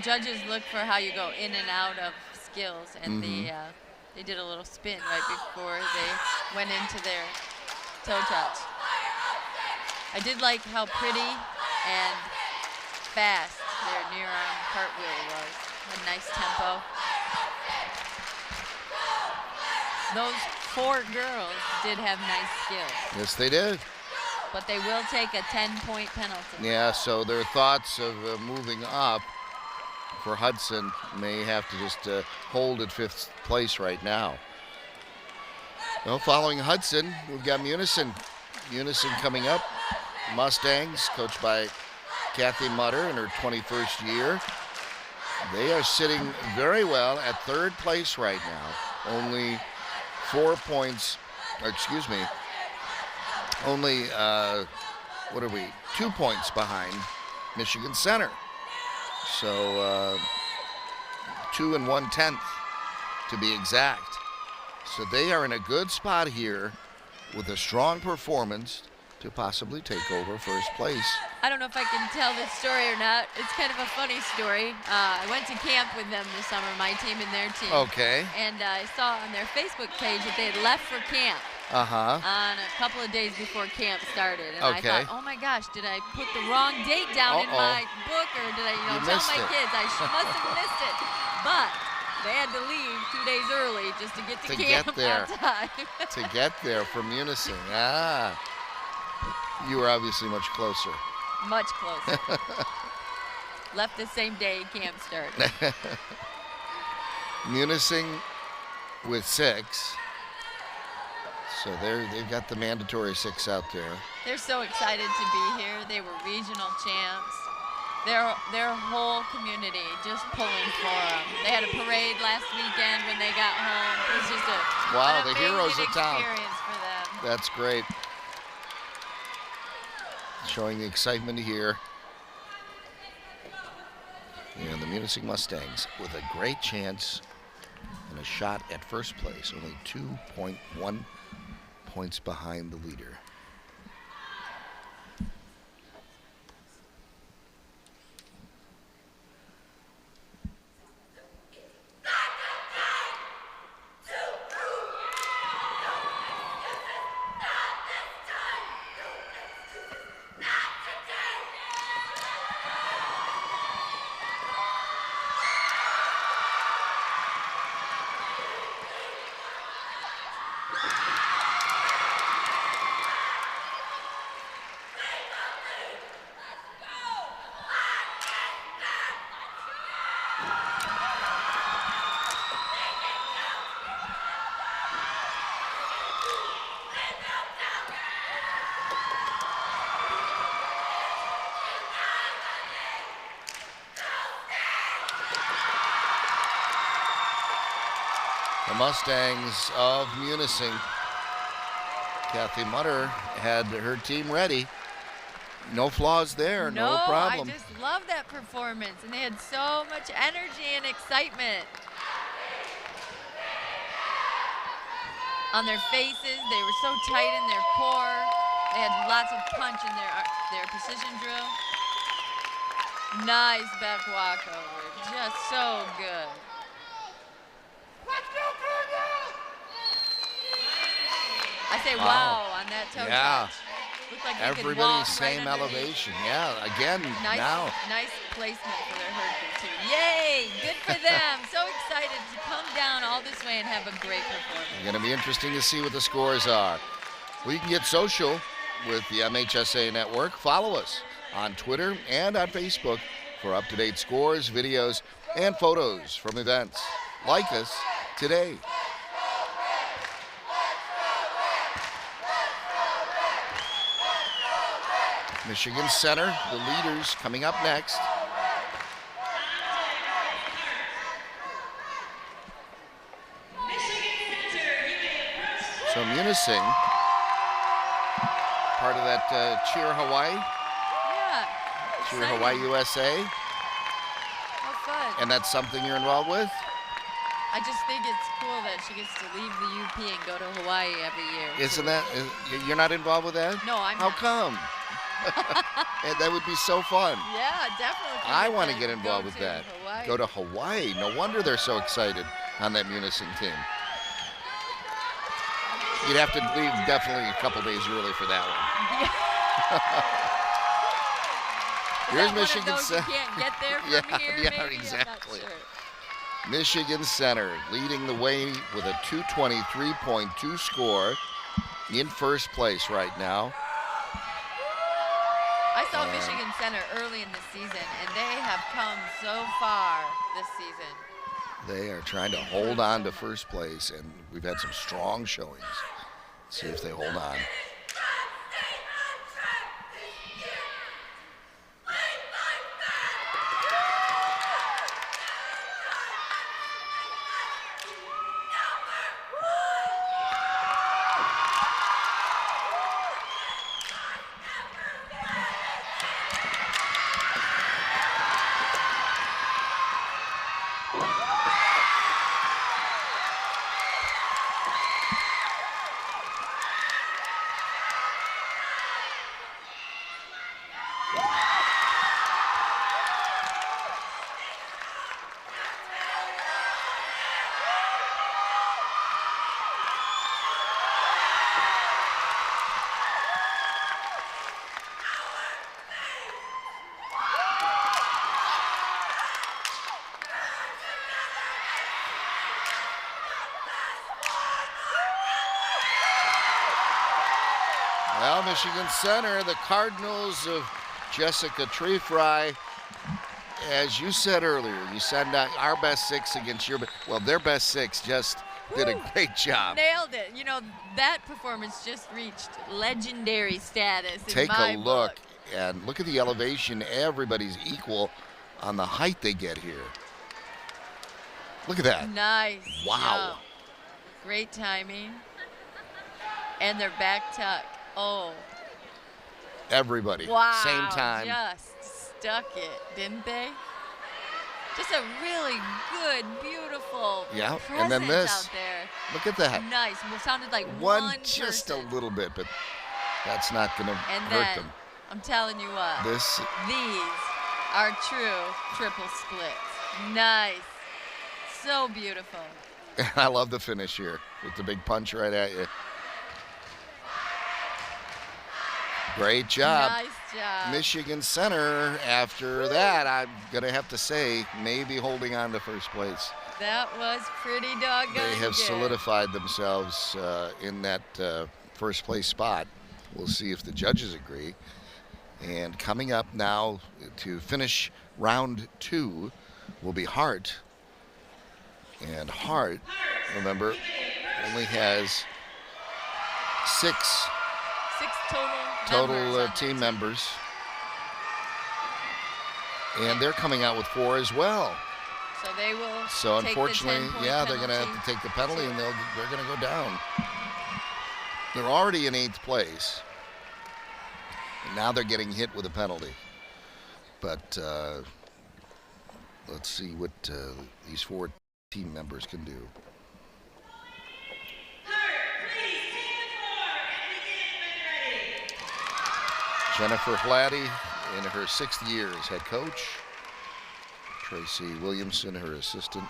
Judges look for how you go in and out of skills, and they did a little spin right before they went into their toe touch. I did like how pretty and fast their near arm cartwheel was. A nice tempo. Those 4 girls did have nice skills.
Yes, they did.
But they will take a 10-point penalty.
Yeah, so their thoughts of moving up for Hudson may have to just hold at 5th place right now. Well, following Hudson, we've got Munising. Munising coming up. Mustangs, coached by Kathy Mutter in her 21st year. They are sitting very well at 3rd place right now. Only 4 points, only, 2 points behind Michigan Center. So 2 1/10 to be exact. So they are in a good spot here with a strong performance to possibly take over 1st place.
I don't know if I can tell this story or not. It's kind of a funny story. I went to camp with them this summer, my team and their team.
Okay.
And I saw on their Facebook page that they had left for camp. On a couple of days before camp started. And I thought, oh my gosh, did I put the wrong date down in my book, or did I tell my kids? I must have missed it. But they had to leave 2 days early just to get to camp on time.
To get there from Munising. You were obviously much closer.
Much closer. Left the same day camp started.
Munising with 6. So they've got the mandatory 6 out there.
They're so excited to be here. They were regional champs. Their whole community just pulling for them. They had a parade last weekend when they got home. It was just an
the heroes of town.
Experience for them.
That's great. Showing the excitement here. And the Munising Mustangs with a great chance and a shot at first place, only 2.1 points behind the leader. The Mustangs of Munising. Kathy Mutter had her team ready. No flaws there, no problem.
I just love that performance, and they had so much energy and excitement on their faces. They were so tight in their core. They had lots of punch in their precision drill. Nice back walkover, just so good. I say wow on that toe touch. Looked like
everybody's same elevation. Yeah, again, now.
Nice placement for their hurdle too. Yay, good for them. So excited to come down all this way and have a great performance.
It's going to be interesting to see what the scores are. We can get social with the MHSA Network. Follow us on Twitter and on Facebook for up-to-date scores, videos, and photos from events. Like us today. Michigan Center, the leaders, coming up next. So Munising, part of that Cheer Hawaii.
Yeah.
Cheer
exciting.
Hawaii USA.
How fun.
And that's something you're involved with?
I just think it's cool that she gets to leave the UP and go to Hawaii every year.
Isn't that, you're not involved with that?
No, I'm
How
not.
come? And that would be so fun.
Yeah, definitely.
I want to get involved with that.
Hawaii.
Go to Hawaii. No wonder they're so excited on that Munising team. You'd have to leave definitely a couple days early for that one. Here's Michigan
Center.
Center.
You can't get there from here,
yeah,
maybe?
exactly.
I'm not sure.
Michigan Center leading the way with a 223.2 score in first place right now.
I saw Michigan Center early in the season, and they have come so far this season.
They are trying to hold on to first place, and we've had some strong showings. Let's see if they hold on. Well, Michigan Center, the Cardinals of Jessica Trefry, as you said earlier, you send out our best six against your, well, their best six just did a great job.
Nailed it. You know, that performance just reached legendary status in
Take
my
a look,
book.
and look at the elevation. Everybody's equal on the height they get here. Look at that.
Nice.
Wow.
jump. Great timing. And their back tuck. Oh,
Everybody,
wow.
same time.
Just stuck it, didn't they? Just a really good, beautiful
Yeah,
presence
and then this.
out there.
Look at that.
Nice. Well, sounded like
One just
person.
a little bit, but that's not going to
And
hurt
then,
them.
I'm telling you what,
This,
these are true triple splits. Nice. So beautiful.
I love the finish here with the big punch right at you. Great job.
Nice job.
Michigan Center, after that, I'm going to have to say, maybe holding on to first place.
That was pretty doggone
They have
good.
solidified themselves in that first place spot. We'll see if the judges agree. And coming up now to finish round 2 will be Hart. And Hart, remember, only has 6
total
team members. And they're coming out with 4 as well.
So they will.
So
take
unfortunately,
the 10-point
yeah, they're going to
penalty.
have to take the penalty, and they're going to go down. They're already in 8th place, and now they're getting hit with a penalty. But let's see what these 4 team members can do. Jennifer Hladdy in her 6th year as head coach. Tracy Williamson, her assistant.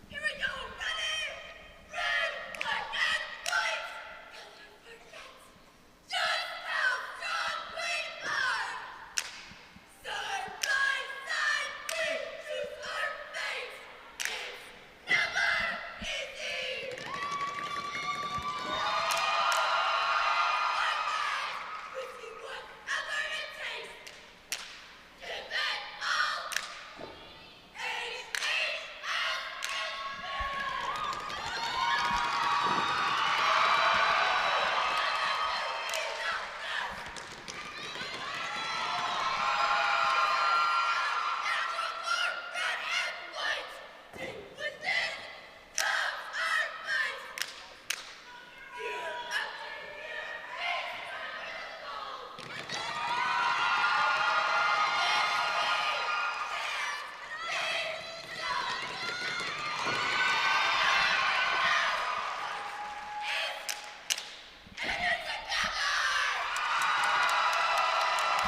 Here we go, ready? Red, black, and white! Just how strong we are! Side by side, we choose our fate! It's never easy! We see whatever it takes! Give it all!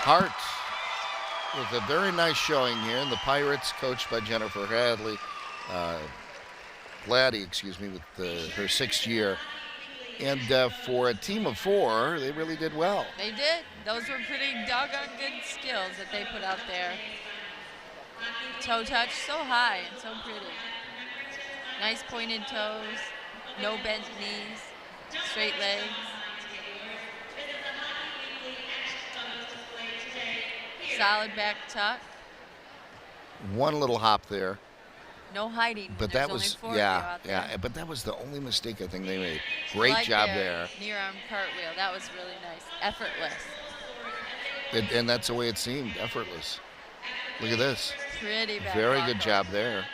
Hart with a very nice showing here. And the Pirates, coached by Jennifer Hladdy, excuse me, with her 6th year. And for a team of 4, they really did well.
They did. Those were pretty doggone good skills that they put out there. Toe touch so high and so pretty. Nice pointed toes, no bent knees, straight legs. Solid back tuck.
One little hop there,
No hiding.
but
There's
that was,
only 4 of you out there.
yeah, but that was the only mistake I think they made. Great
Like
job
their
there.
Near arm cartwheel. That was really nice. Effortless.
And that's the way it seemed, effortless. Look at this.
Pretty back
Very
walk
good
up.
job there.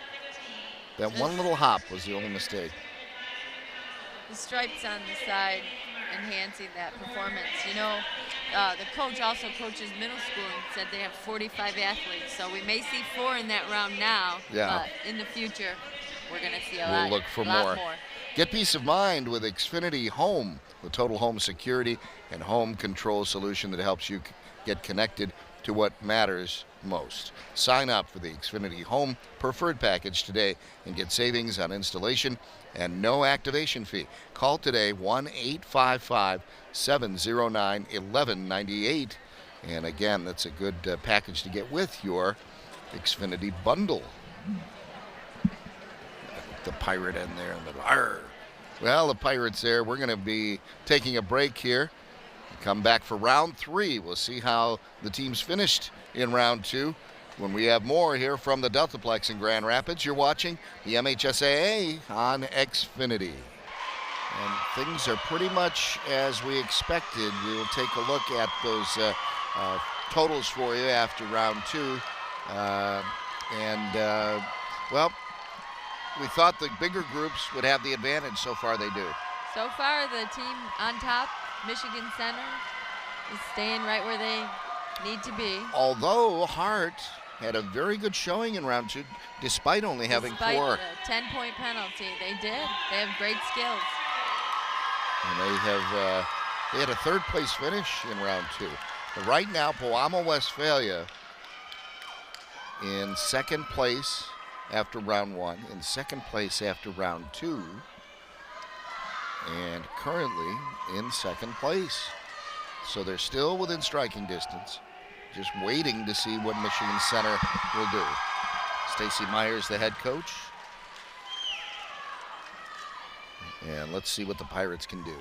That one little hop was the only mistake.
The stripes on the side enhancing that performance. You know, the coach also coaches middle school and said they have 45 athletes. So we may see 4 in that round now,
Yeah.
but in the future, we're going to see a
We'll
lot,
look for
lot
more. Get peace of mind with Xfinity Home, the total home security and home control solution that helps you get connected to what matters most. Sign up for the Xfinity Home Preferred Package today and get savings on installation and no activation fee. Call today 1-855-709-1198. And again, that's a good package to get with your Xfinity bundle. The pirate in there and the arr. Well, the Pirates there. We're going to be taking a break here. Come back for round 3. We'll see how the teams finished in round 2 when we have more here from the Deltaplex in Grand Rapids. You're watching the MHSAA on Xfinity. And things are pretty much as we expected. We will take a look at those totals for you after round 2. Well, we thought the bigger groups would have the advantage. So far, they do.
So far, the team on top Michigan Center is staying right where they need to be.
Although Hart had a very good showing in round 2, despite only having
Despite
4.
the 10-point penalty, they did. They have great skills.
And they had a 3rd place finish in round 2. But right now, Pewamo Westphalia in 2nd place after round 1, in 2nd place after round 2, and currently in 2nd place. So they're still within striking distance, just waiting to see what Michigan Center will do. Stacy Myers, the head coach. And let's see what the Pirates can do.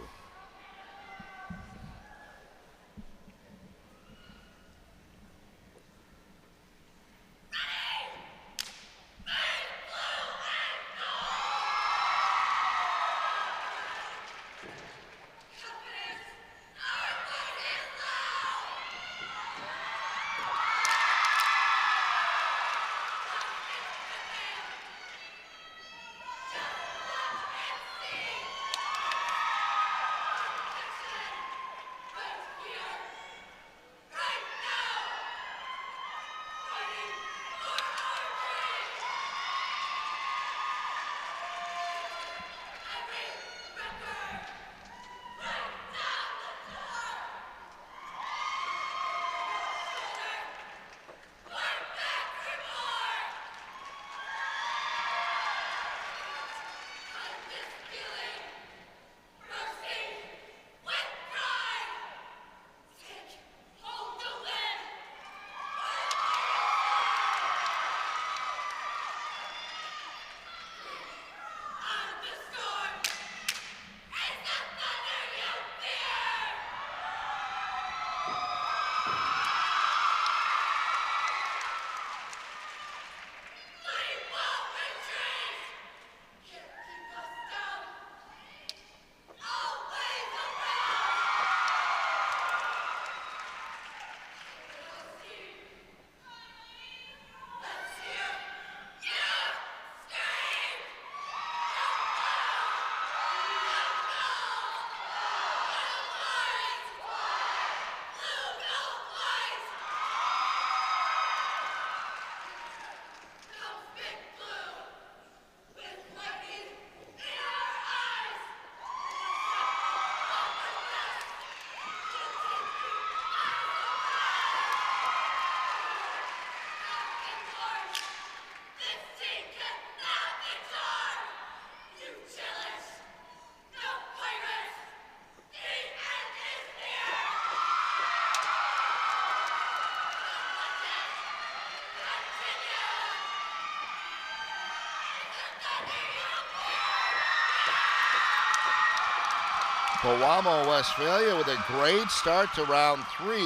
Pewamo Westphalia with a great start to round 3.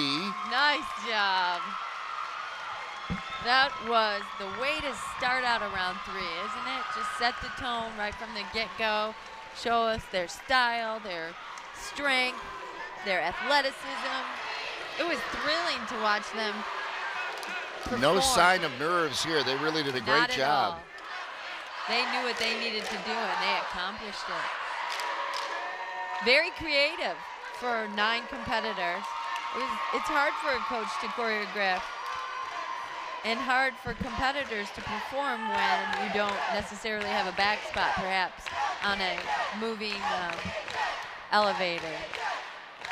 Nice job. That was the way to start out a round 3, isn't it? Just set the tone right from the get-go. Show us their style, their strength, their athleticism. It was thrilling to watch them perform.
No sign of nerves here. They really did a great
Not at
job.
all. They knew what they needed to do, and they accomplished it. Very creative for 9 competitors. It's hard for a coach to choreograph and hard for competitors to perform when you don't necessarily have a back spot, perhaps, on a moving elevator.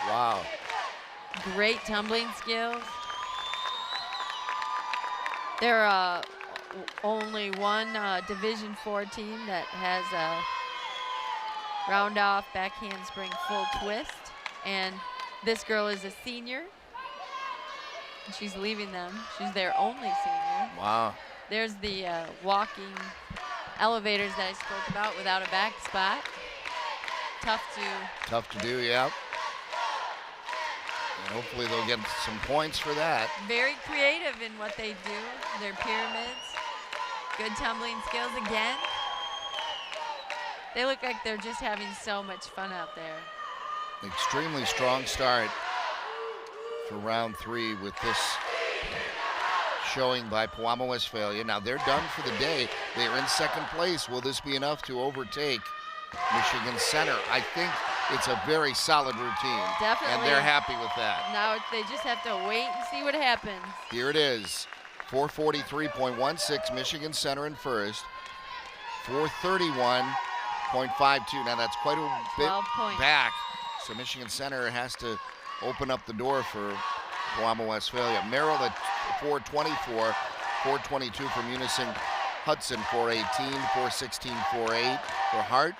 Wow.
Great tumbling skills. There are only one Division IV team that has a round off back handspring full twist, and this girl is a senior. She's leaving them. She's their only senior.
Wow.
There's the walking elevators that I spoke about without a back spot.
Tough to do, yeah. And hopefully they'll get some points for that.
Very creative in what they do. Their pyramids. Good tumbling skills again. They look like they're just having so much fun out there.
Extremely strong start for round 3 with this showing by Pewamo Westphalia. Now they're done for the day. They're in 2nd place. Will this be enough to overtake Michigan Center? I think it's a very solid routine.
Definitely.
And they're happy with that.
Now they just have to wait and see what happens.
Here it is. 443.16, Michigan Center in first. 431.52. Now that's quite a bit
12 points.
back. So Michigan Center has to open up the door for Guamo Westphalia. Merrill at 424, 422 from Unison Hudson, 418, 416, 48 for Hart,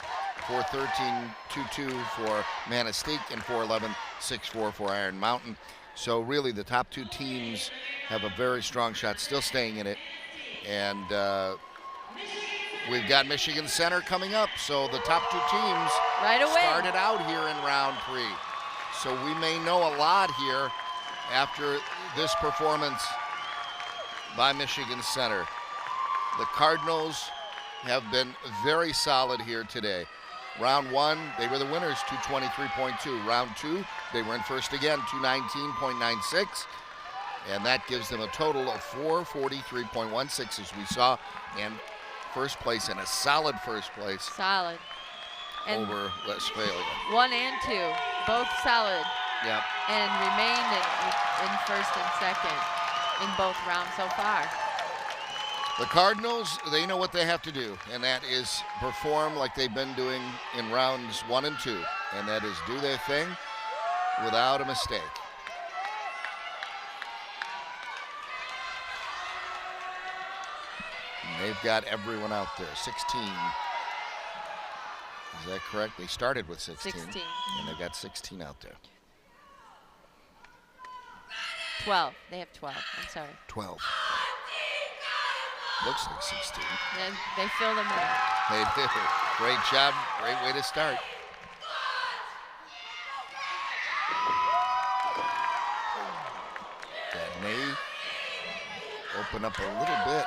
413.22 for Manistee, and 411.64 for Iron Mountain. So really the top two teams have a very strong shot, still staying in it. And we've got Michigan Center coming up. So the top two teams
Right away.
started out here in round 3. So we may know a lot here after this performance by Michigan Center. The Cardinals have been very solid here today. Round 1, they were the winners, 223.2. Round 2, they were in first again, 219.96. And that gives them a total of 443.16, as we saw, and first place, in a solid first place
Solid. And
over Westphalia.
1 and 2, both solid,
Yep.
and remained in first and second in both rounds so far.
The Cardinals, they know what they have to do, and that is perform like they've been doing in rounds 1 and 2, and that is do their thing without a mistake. And they've got everyone out there, 16. Is that correct? They started with 16.
16.
And they've got 16 out there.
12. They have 12. I'm sorry.
12. Looks like 16.
They fill them in.
They did. Great job. Great way to start. That may open up a little bit.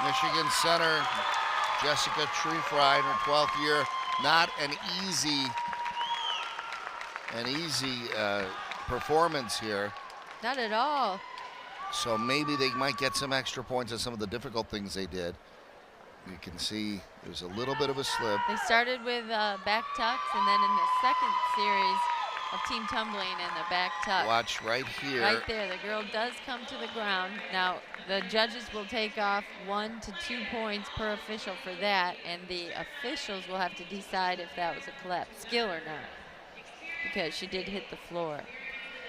Michigan Center, Jessica Treefry in her 12th year. Not an easy performance here.
Not at all.
So maybe they might get some extra points on some of the difficult things they did. You can see there's a little bit of a slip.
They started with back tucks, and then in the second series of team tumbling and the back tuck.
Watch right here.
Right there, the girl does come to the ground. Now, the judges will take off 1 to 2 points per official for that, and the officials will have to decide if that was a collapsed skill or not, because she did hit the floor.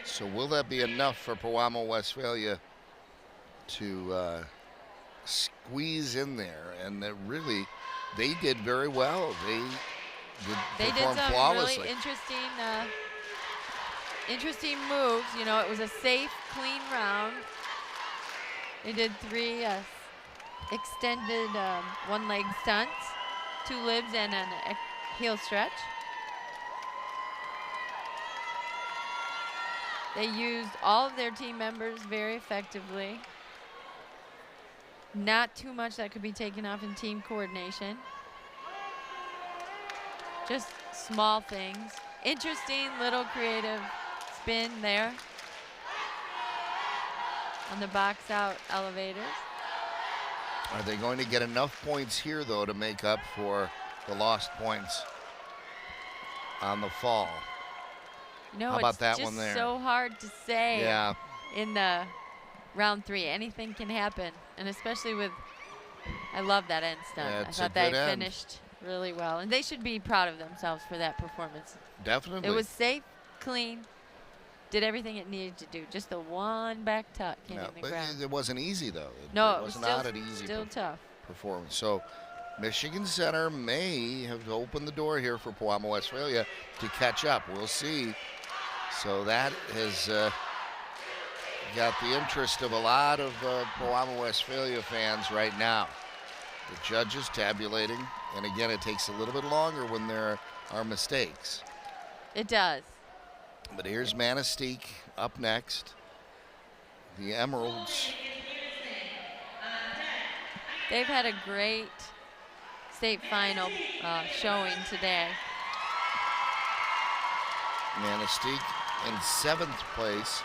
So will that be enough for Pewamo Westphalia to squeeze in there? And really, they did very well. They
did
performed
some
flawlessly.
really interesting moves. You know, it was a safe, clean round. They did 3 extended one-leg stunts, 2 libs, and a heel stretch. They used all of their team members very effectively. Not too much that could be taken off in team coordination. Just small things. Interesting little creative spin there on the box out elevators.
Are they going to get enough points here, though, to make up for the lost points on the fall?
No,
How about
it's
that
just
one there?
so hard to say
Yeah.
in the round 3. Anything can happen, and especially with, I love that end stunt.
Yeah,
I
it's a
thought they
good end.
finished really well, and they should be proud of themselves for that performance.
Definitely.
It was safe, clean, did everything it needed to do. Just the one back tuck came
Yeah,
in the
but
ground.
it wasn't easy, though.
No,
it
it was
was
still,
not an easy
still tough.
performance. So Michigan Center may have opened the door here for Pewamo Westphalia to catch up. We'll see. So that has got the interest of a lot of Pewamo Westphalia fans right now. The judges tabulating, and again, it takes a little bit longer when there are mistakes.
It does.
But here's Manistee up next. The Emeralds.
They've had a great state final showing today.
Manistee in 7th place,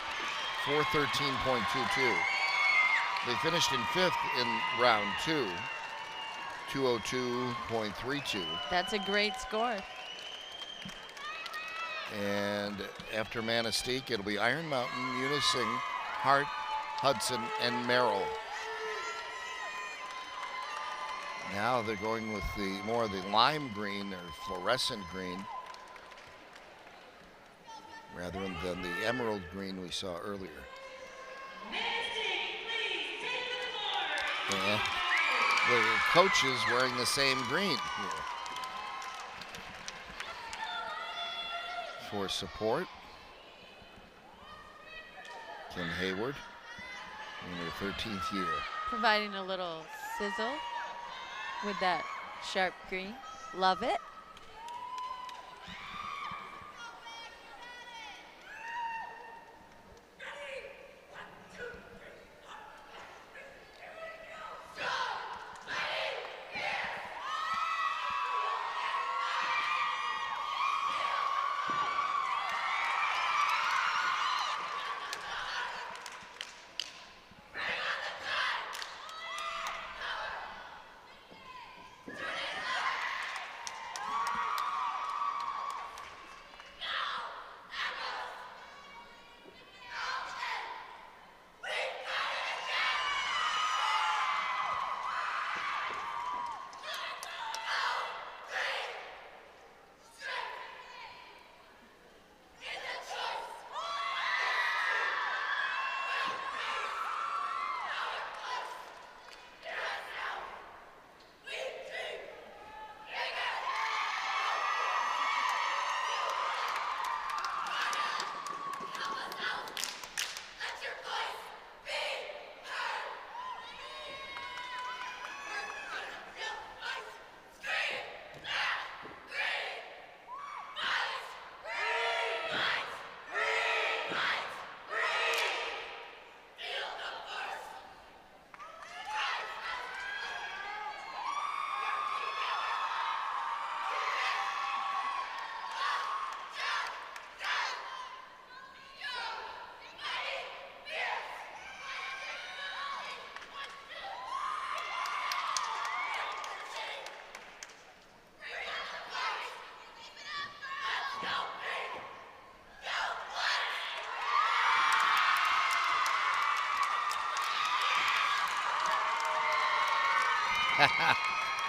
413.22. They finished in 5th in round 2, 202.32.
That's a great score.
And after Manistee, it'll be Iron Mountain, Munising, Hart, Hudson, and Merrill. Now they're going with the more of the lime green or fluorescent green rather than the emerald green we saw earlier. Yeah. The coaches wearing the same green here for support. Kim Hayward in her 13th year.
Providing a little sizzle with that sharp green. Love it.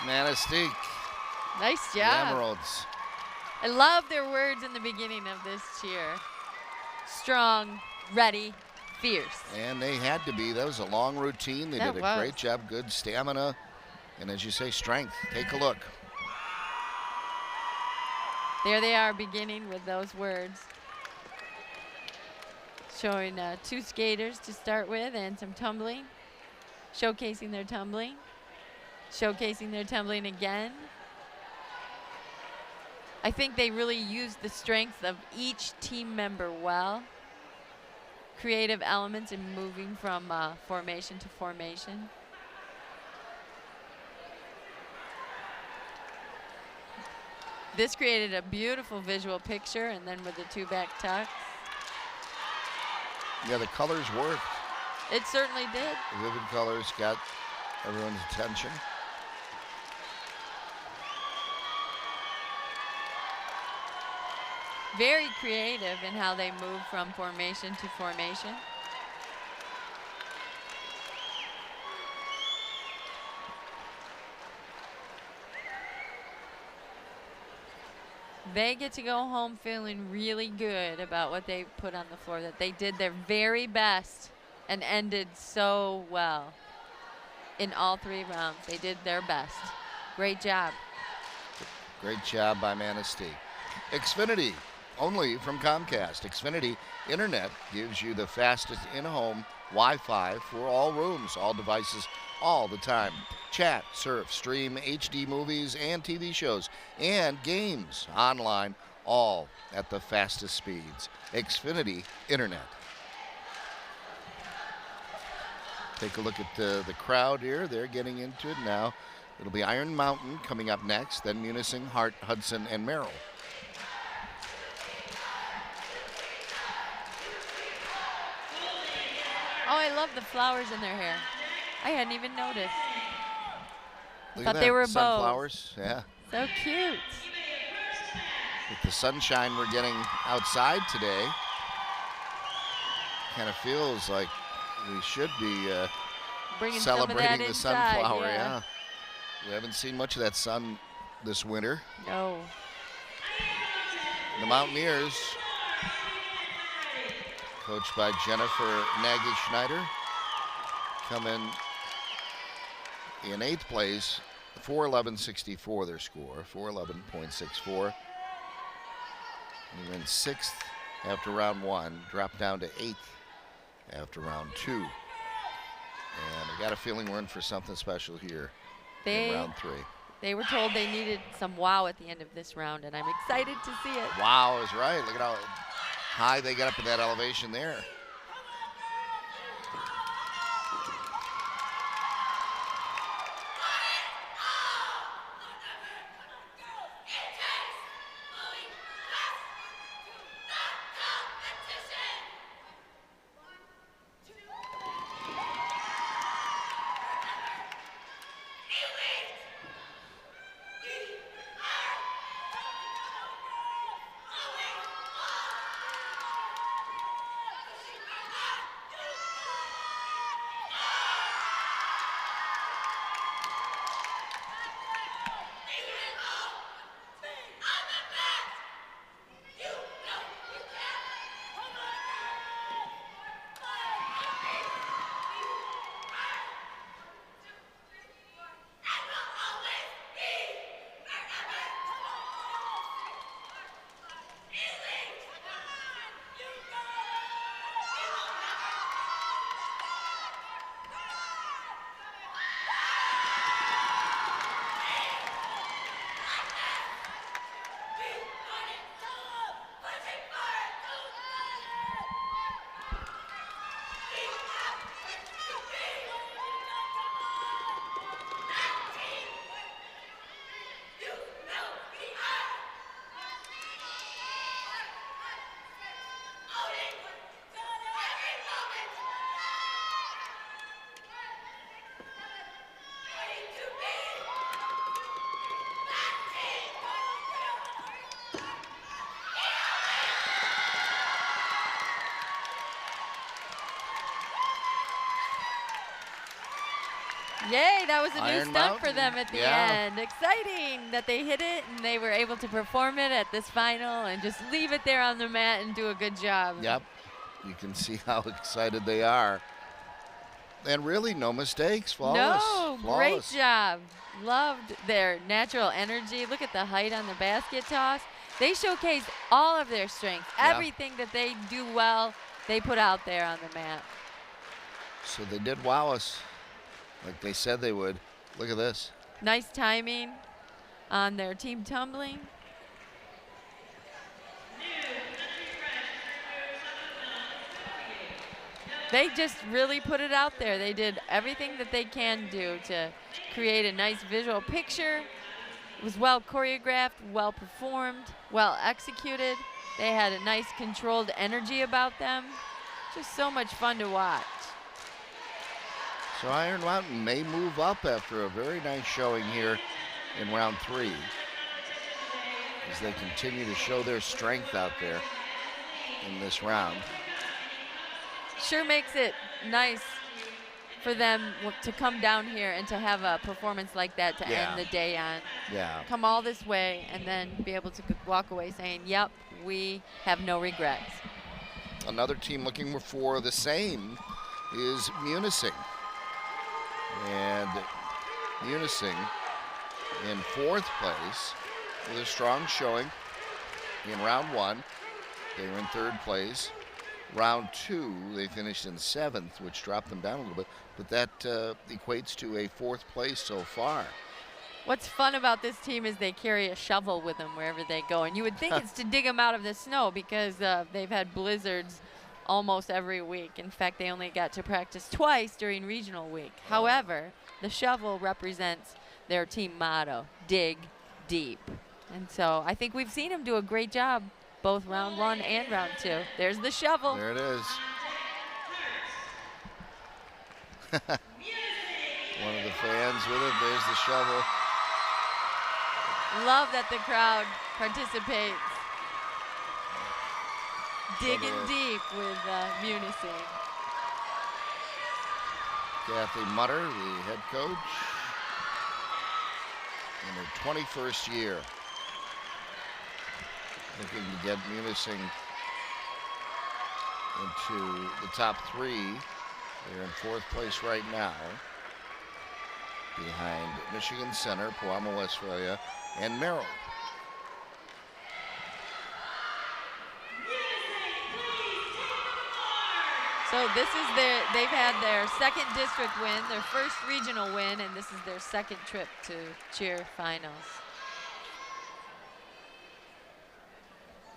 Manistee,
Nice
the
job.
Emeralds.
I love their words in the beginning of this cheer. Strong, ready, fierce.
And they had to be. That was a long routine. They
That
did a
was.
great job, good stamina, and as you say, strength. Take a look.
There they are beginning with those words. Showing 2 skaters to start with and some tumbling. Showcasing their tumbling. Showcasing their tumbling again. I think they really used the strengths of each team member well. creative elements in moving from formation to formation. This created a beautiful visual picture, and then with the 2 back tucks.
Yeah, the colors worked.
It certainly did.
The vivid colors got everyone's attention.
Very creative in how they move from formation to formation. They get to go home feeling really good about what they put on the floor, that they did their very best and ended so well in all 3 rounds. They did their best. Great job.
Great job by Manistee. Xfinity, only from Comcast. Xfinity Internet gives you the fastest in-home Wi-Fi for all rooms, all devices, all the time. Chat, surf, stream HD movies and TV shows and games online, all at the fastest speeds. Xfinity Internet. Take a look at the crowd here. They're getting into it now. It'll be Iron Mountain coming up next, then Munising, Hart, Hudson, and Merrill.
Oh, I love the flowers in their hair. I hadn't even noticed.
Look
Thought
at
they
that,
were bows.
sunflowers. Yeah.
So cute.
With the sunshine we're getting outside today, kind of feels like we should be
Bringing some of that
celebrating the
inside,
sunflower.
yeah.
Yeah. We haven't seen much of that sun this winter.
No.
The Mountaineers, coached by Jennifer Nagy-Schneider, come in 8th place, 4:11.64 their score, 4:11.64. We went 6th after round 1, dropped down to 8th after round 2. And I got a feeling we're in for something special here in round 3.
They were told they needed some wow at the end of this round, and I'm excited to see it.
Wow is right. Look at how high they got up in that elevation there.
Yay, that was a
Iron
new stunt
Mountain,
for them at the
yeah.
end. Exciting that they hit it and they were able to perform it at this final and just leave it there on the mat and do a good job.
Yep. You can see how excited they are. And really no mistakes. Flawless.
No,
Flawless.
great job. Loved their natural energy. Look at the height on the basket toss. They showcased all of their strength.
Yeah.
Everything that they do well, they put out there on the mat.
So they did wow us like they said they would. Look at this.
Nice timing on their team tumbling. They just really put it out there. They did everything that they can do to create a nice visual picture. It was well choreographed, well performed, well executed. They had a nice controlled energy about them. Just so much fun to watch.
So Iron Mountain may move up after a very nice showing here in round 3 as they continue to show their strength out there in this round.
Sure makes it nice for them to come down here and to have a performance like that to
Yeah.
end the day on.
Yeah.
Come all this way and then be able to walk away saying, yep, we have no regrets.
Another team looking for the same is Munising. And Munising in 4th place with a strong showing in round 1. They were in 3rd place. Round 2, they finished in 7th, which dropped them down a little bit, but that equates to a 4th place so far.
What's fun about this team is they carry a shovel with them wherever they go, and you would think it's to dig them out of the snow because they've had blizzards almost every week. In fact, they only got to practice twice during regional week. However, the shovel represents their team motto, dig deep. And so I think we've seen them do a great job both round 1 and round 2. There's the shovel.
There it is. One of the fans with it. There's the shovel.
Love that the crowd participates. Digging
Shovel.
deep with Munising.
Kathy Mutter, the head coach, in her 21st year. Looking to get Munising into the top 3. They're in 4th place right now, behind Michigan Center, Pewamo, Westphalia, and Merrill.
So this is they've had their 2nd district win, their 1st regional win, and this is their 2nd trip to cheer finals.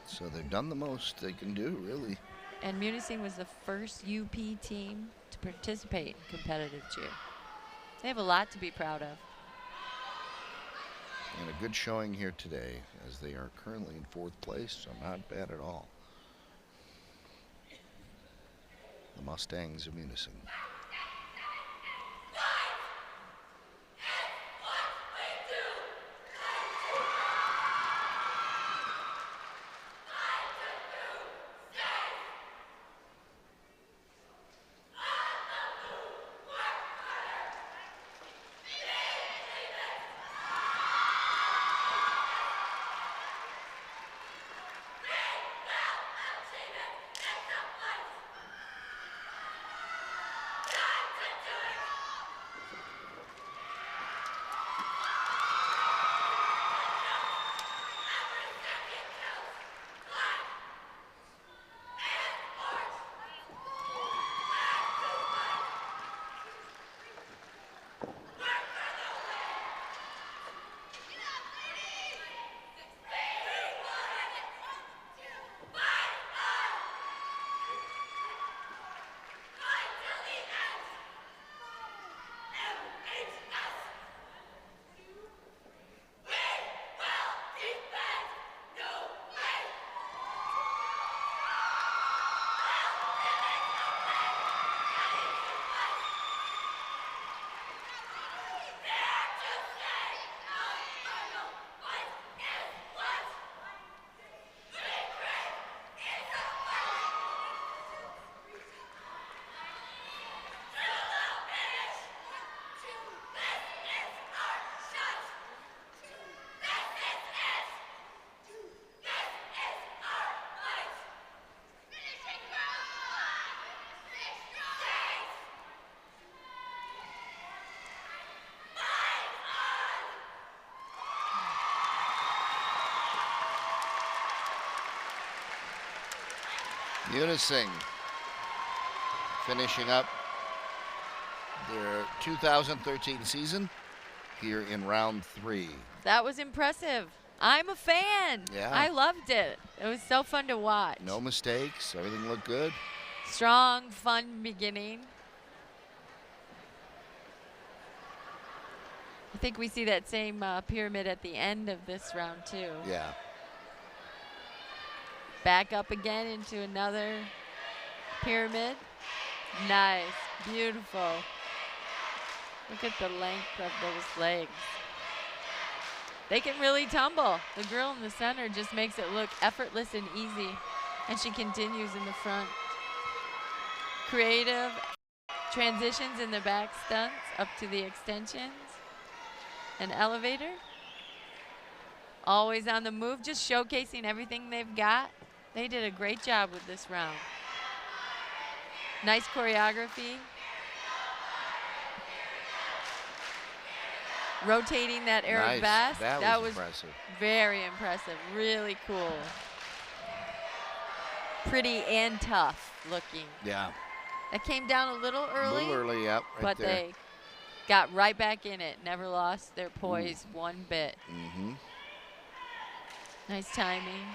So they've done the most they can do, really.
And Munising was the first UP team to participate in competitive cheer. They have a lot to be proud of.
And a good showing here today, as they are currently in 4th place, so not bad at all. The Mustangs of Munising. Munising finishing up their 2013 season here in round 3.
That was impressive. I'm a fan.
Yeah.
I loved it. It was so fun to watch.
No mistakes. Everything looked good.
Strong, fun beginning. I think we see that same pyramid at the end of this round too.
Yeah.
Back up again into another pyramid. Nice, beautiful. Look at the length of those legs. They can really tumble. The girl in the center just makes it look effortless and easy. And she continues in the front. Creative transitions in the back stunts up to the extensions. An elevator. Always on the move, just showcasing everything they've got. They did a great job with this round. Nice choreography. Rotating that
Nice.
Arabesque.
That was impressive.
Very impressive. Really cool. Pretty and tough looking.
Yeah.
That came down a little
A
early,
little early, yep, right
but
there.
they got right back in it. Never lost their poise one bit.
Mm-hmm.
Nice timing.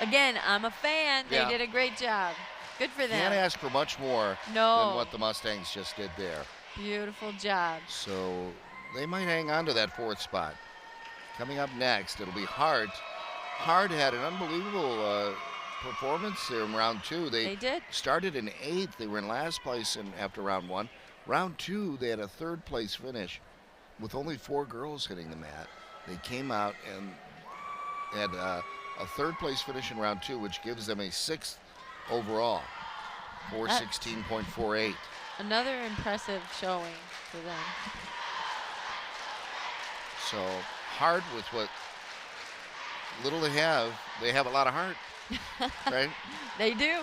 Again, I'm a fan.
Yeah.
They did a great job. Good for them.
Can't ask for much more
No.
than what the Mustangs just did there.
Beautiful job.
So they might hang on to that 4th spot. Coming up next, it'll be Hart. Hart had an unbelievable performance there in round 2.
They did.
Started in 8th. They were in last place after round 1. Round 2, they had a 3rd place finish with only 4 girls hitting the mat. They came out and had a 3rd place finish in round 2, which gives them a 6th overall, 416.48.
Another impressive showing for them.
So Hart, with what little they have a lot of heart, right?
They do.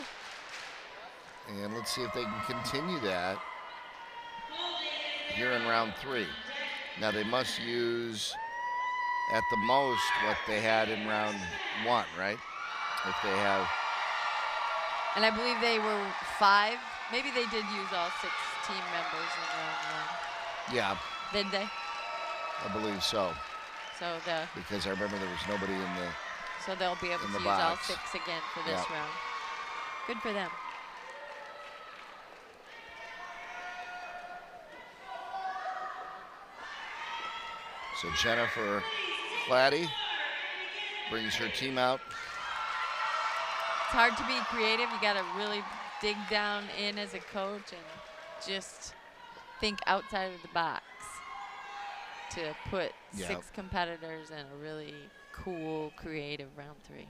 And let's see if they can continue that here in round 3. Now they must use at the most what they had in round 1, right? If they have.
And I believe they were 5. Maybe they did use all 6 team members in round 1.
Yeah,
Did they?
I believe so.
So
Because I remember there was nobody in the.
so they'll be able
In
to
the
use all
box.
6 again for this
Yeah.
round. Good for them.
So Jennifer Flatty brings her team out.
It's hard to be creative. You got to really dig down in as a coach and just think outside of the box to put
Yep.
6 competitors in a really cool, creative round 3.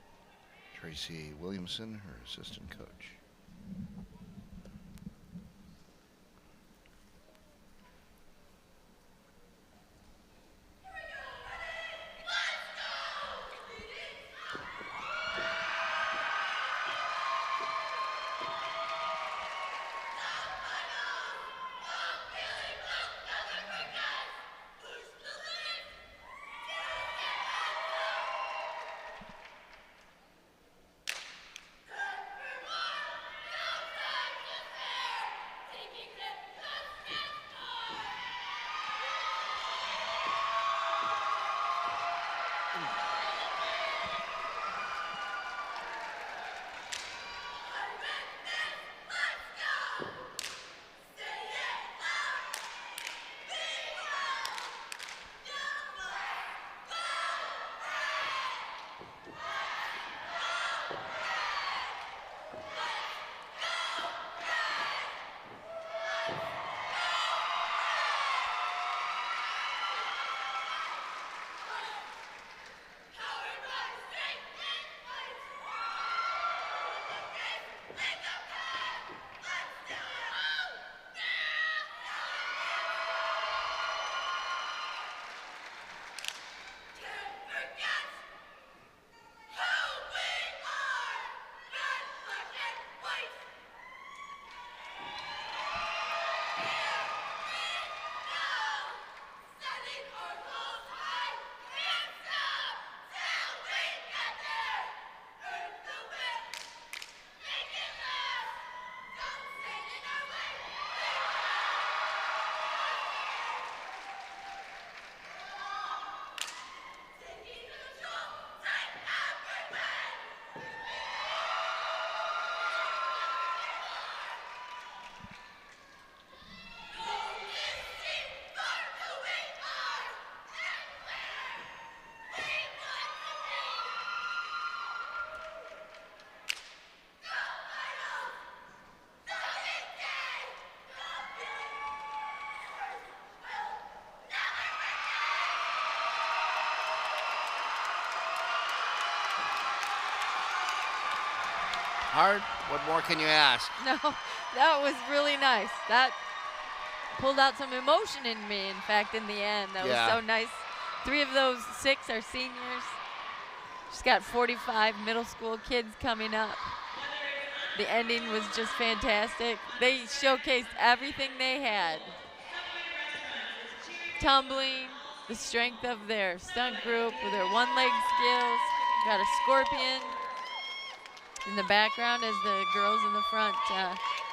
Tracy Williamson, her assistant coach. Hart, what more can you ask?
No, that was really nice. That pulled out some emotion in me, in fact, in the end. That
Yeah.
was so nice. 3 of those 6 are seniors. She's got 45 middle school kids coming up. The ending was just fantastic. They showcased everything they had. Tumbling, the strength of their stunt group with their one-leg skills. Got a scorpion in the background as the girls in the front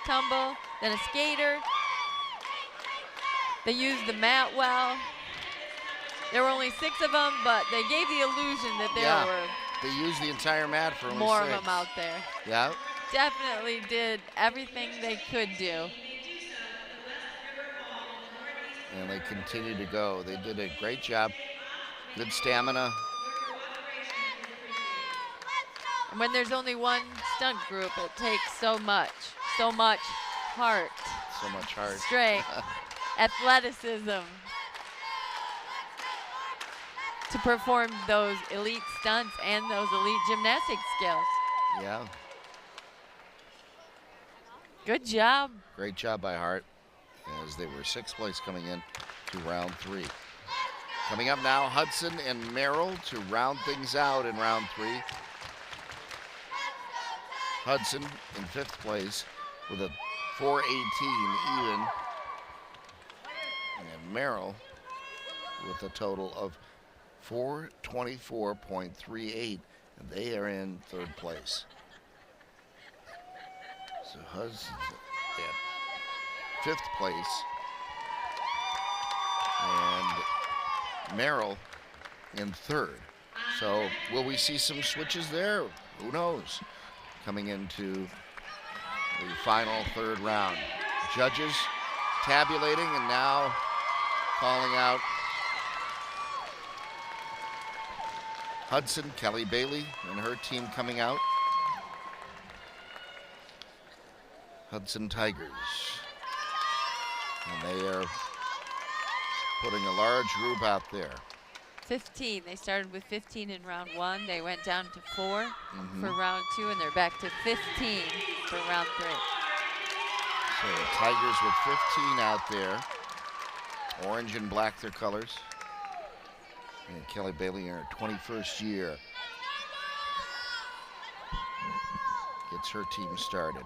tumble. Then a skater. They used the mat well. There were only 6 of them, but they gave the illusion that there were
They used the entire mat for only
more
6.
of them out there.
Yeah.
Definitely did everything they could do.
And they continue to go. They did a great job. Good stamina.
And when there's only one stunt group, it takes so much heart,
So much heart.
strength, athleticism to perform those elite stunts and those elite gymnastic skills.
Yeah.
Good job.
Great job by Hart as they were 6th place coming in to round 3. Coming up now, Hudson and Merrill to round things out in round 3. Hudson in 5th place with a 418 even. And Merrill with a total of 424.38. And they are in 3rd place. So Hudson at 5th place. And Merrill in 3rd. So will we see some switches there? Who knows? Coming into the final 3rd round. Judges tabulating and now calling out Hudson, Kelly Bailey and her team coming out. Hudson Tigers. And they are putting a large group out there.
15. They started with 15 in round 1. They went down to 4
Mhm.
for round 2, and they're back to 15 for round 3.
So the Tigers with 15 out there. Orange and black their colors. And Kelly Bailey in her 21st year gets her team started.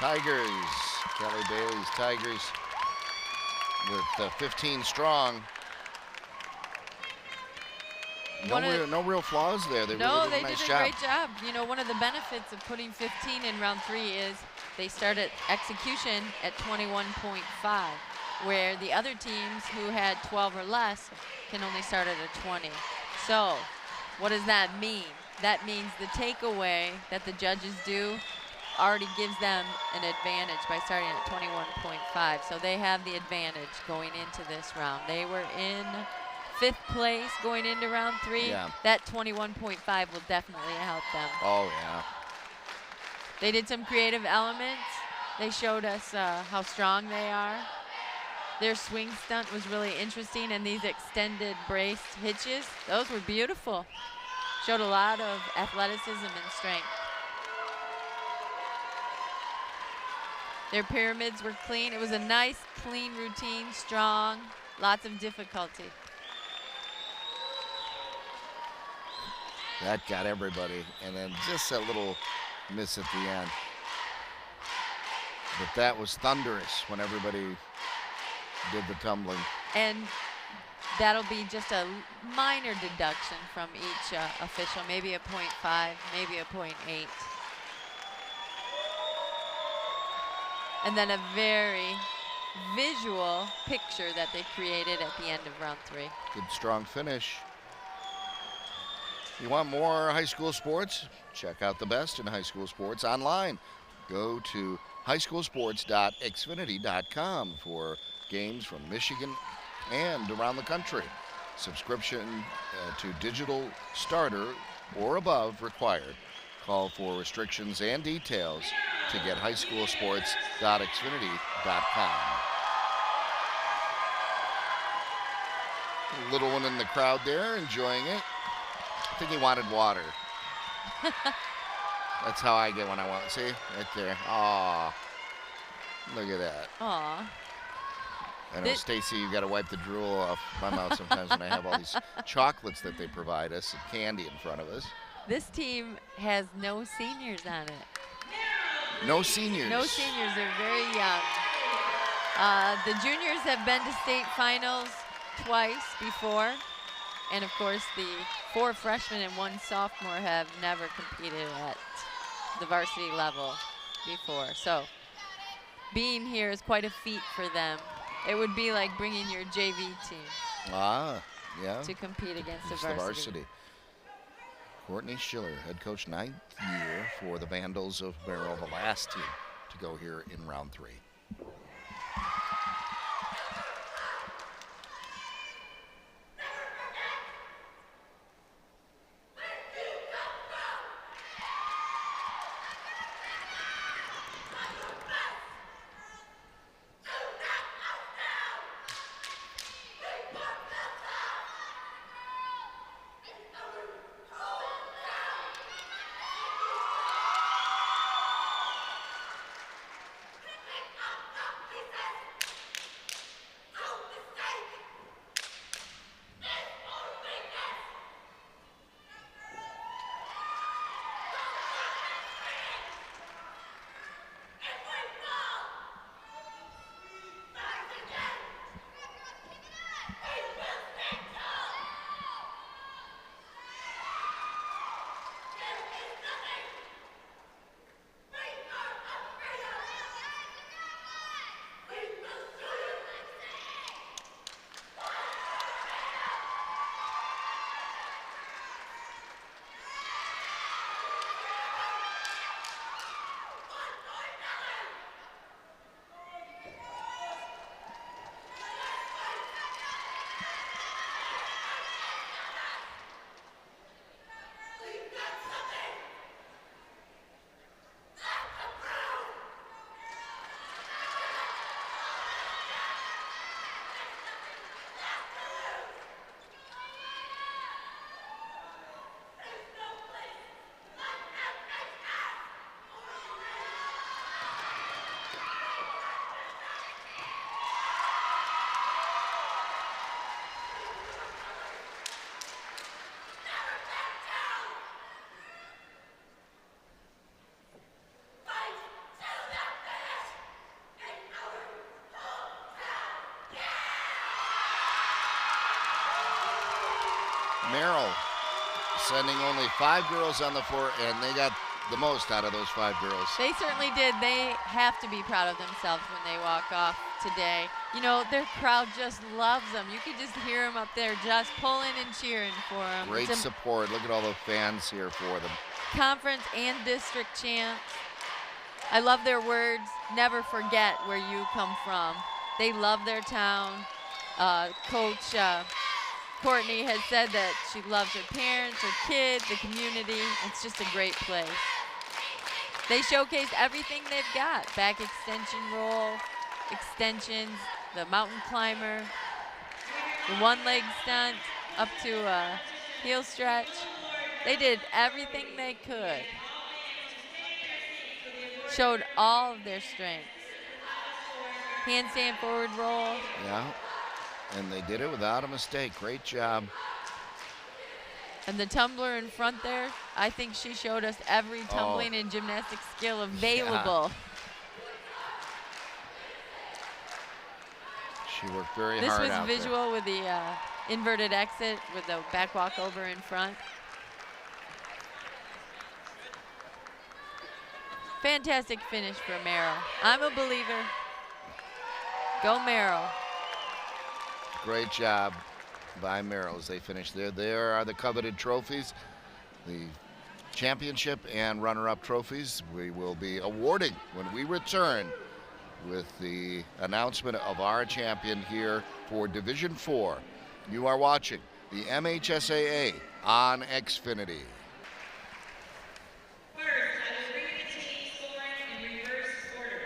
Tigers, Kelly Bailey's Tigers with 15 strong. No real flaws there. They
No,
really
they
did a nice
did a
job.
great job. You know, one of the benefits of putting 15 in round 3 is they start at execution at 21.5, where the other teams who had 12 or less can only start at a 20. So what does that mean? That means the takeaway that the judges do already gives them an advantage by starting at 21.5. So they have the advantage going into this round. They were in 5th place going into round 3.
Yeah.
That 21.5 will definitely help them.
Oh, yeah.
They did some creative elements. They showed us how strong they are. Their swing stunt was really interesting, and these extended braced hitches, those were beautiful. Showed a lot of athleticism and strength. Their pyramids were clean. It was a nice, clean routine, strong, lots of difficulty.
That got everybody, and then just a little miss at the end. But that was thunderous when everybody did the tumbling.
And that'll be just a minor deduction from each official, maybe a 0.5, maybe a 0.8. And then a very visual picture that they created at the end of round 3.
Good, strong finish. You want more high school sports? Check out the best in high school sports online. Go to highschoolsports.xfinity.com for games from Michigan and around the country. Subscription to digital starter or above required. Call for restrictions and details to get highschoolsports.xfinity.com. Little one in the crowd there enjoying it. I think he wanted water. That's how I get when I want. See, right there. Aw, look at that.
Aw.
I know, Stacy, you got to wipe the drool off my mouth sometimes when I have all these chocolates that they provide us, and candy in front of us.
This team has no seniors on it.
No seniors.
No seniors. They're very young. The juniors have been to state finals twice before. And, of course, the 4 freshmen and 1 sophomore have never competed at the varsity level before. So being here is quite a feat for them. It would be like bringing your JV team to compete against the varsity.
Courtney Schiller, head coach, 9th year for the Vandals of Merrill, the last team to go here in round 3. Wamo sending only 5 girls on the floor, and they got the most out of those 5 girls.
They certainly did. They have to be proud of themselves when they walk off today. You know, their crowd just loves them. You could just hear them up there just pulling and cheering for them.
Great support. Look at all the fans here for them.
Conference and district champs. I love their words, never forget where you come from. They love their town. Coach Courtney has said that she loves her parents, her kids, the community. It's just a great place. They showcase everything they've got. Back extension roll, extensions, the mountain climber, the one-leg stunt up to a heel stretch. They did everything they could. Showed all of their strengths. Handstand forward roll.
Yeah, and they did it without a mistake. Great job.
And the tumbler in front there, I think she showed us every tumbling and gymnastics skill available.
Yeah. She worked very
This
hard
was
out
visual with the inverted exit with the back walk over in front. Fantastic finish for Merrill. I'm a believer. Go Merrill.
Great job by Merrill as they finish there. There are the coveted trophies, the championship and runner-up trophies. We will be awarding when we return with the announcement of our champion here for Division 4. You are watching the MHSAA on Xfinity.
First, I will bring the team scoring in reverse order.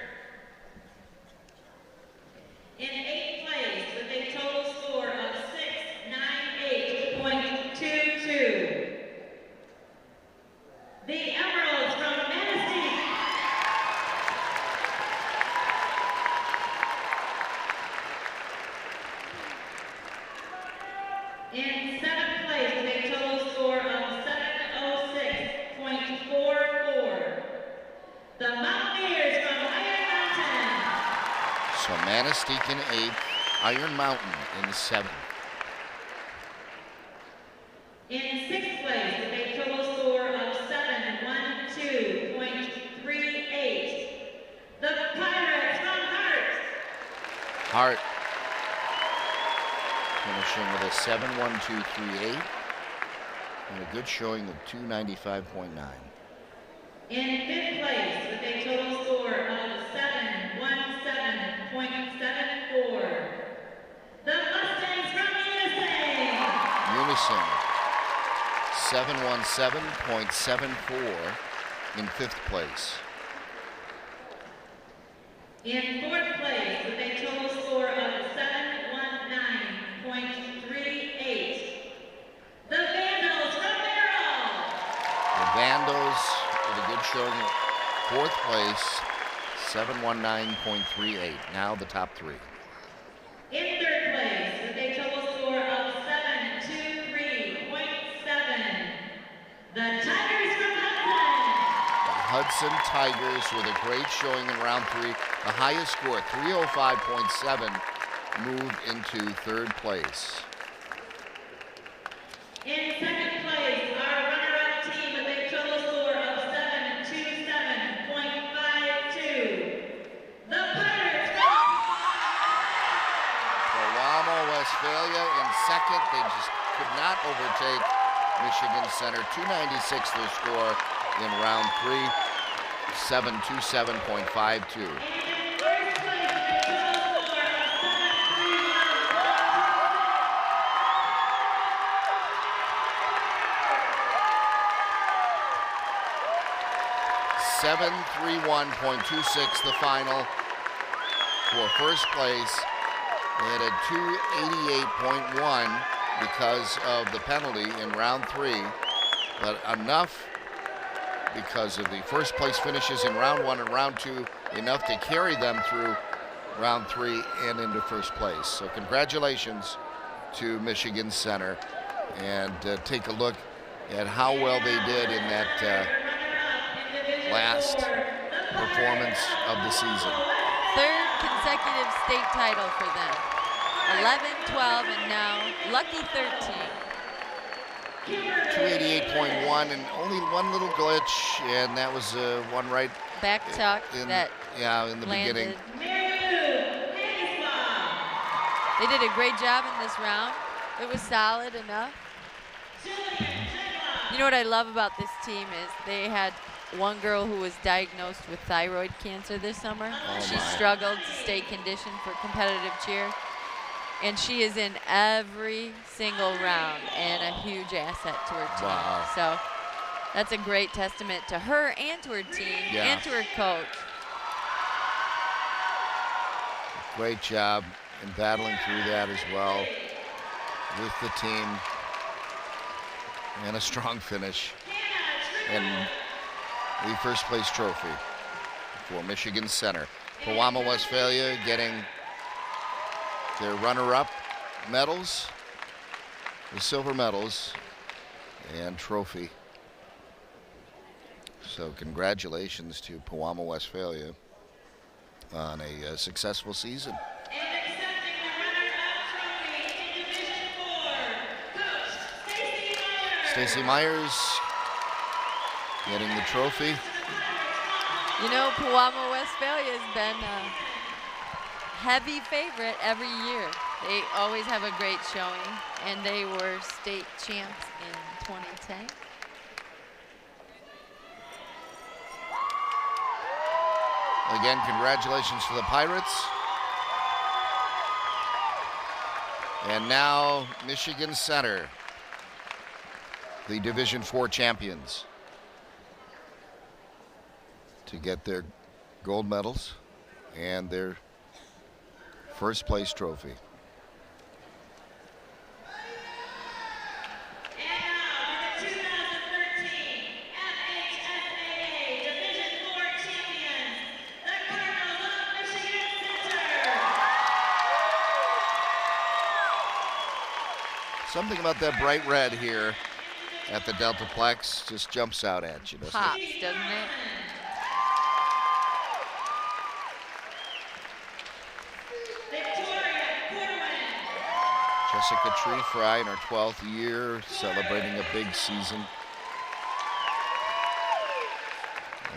In 8th place with a total score of 698.22. The Emeralds from Manistee. In 7th place with a total score of 706.44. The Mountaineers from Iron Mountain.
So Manistee in 8th, Iron Mountain in 7th.
In 6th place with a total score of 712.38. The Pirates from Hart.
Hart finishing with a 7.1238 and a good showing of 295.9.
In 5th place with a total score of 717.74. The Mustangs from Unison.
Unison 717.74 in 5th place.
In 4th place with a total score of 719.38. The Vandals from Merrill.
The Vandals with a good showing at 4th place, 719.38. Now the top 3.
In 3rd place with a total score of 723.7. The Tigers from Hudson.
The Hudson Tigers with a great showing in round 3. The highest score, 305.7, moved into 3rd place.
In 2nd place, our runner-up team with a total score of 727.52. The Pirates from
Wamo, Westphalia in 2nd. They just could not overtake Michigan Center. 296 their score in round 3, 727.52.
in 1st place with a total score of
731.26 the final for 1st place. They had a 288.1 because of the penalty in round 3, but enough because of the 1st place finishes in round 1 and round 2, enough to carry them through round 3 and into 1st place. So congratulations to Michigan Center, and take a look at how well they did in that last performance of the season.
3rd consecutive state title for them. 11, 12, and now lucky 13.
288.1, and only one little glitch, and that was one right
Back tuck
in,
that
in the beginning.
landed. They did a great job in this round. It was solid enough. You know what I love about this team is they had one girl who was diagnosed with thyroid cancer this summer.
Oh
She
my.
struggled to stay conditioned for competitive cheer. And she is in every single round and a huge asset to her team.
Wow.
So that's a great testament to her and to her team and to her coach.
Great job in battling through that as well with the team. And a strong finish. And the first place trophy for Michigan Center. Pewamo Westphalia getting their runner-up medals, the silver medals, and trophy. So congratulations to Pewamo Westphalia on a successful season.
And accepting the runner-up trophy in Division 4, Coach Stacy Myers.
Stacy Myers getting the trophy.
You know, Pewamo Westphalia has been a heavy favorite every year. They always have a great showing, and they were state champs in 2010.
Again, congratulations to the Pirates. And now Michigan Center, the Division IV champions, to get their gold medals and their first place trophy.
And now for the 2013 MHSAA Division 4 champions, the Cardinals of Michigan Center.
Something about that bright red here at the Deltaplex just jumps out at you, doesn't it?
Pops, doesn't it?
Victoria Corwin.
Jessica Tree Fry in her 12th year, celebrating a big season,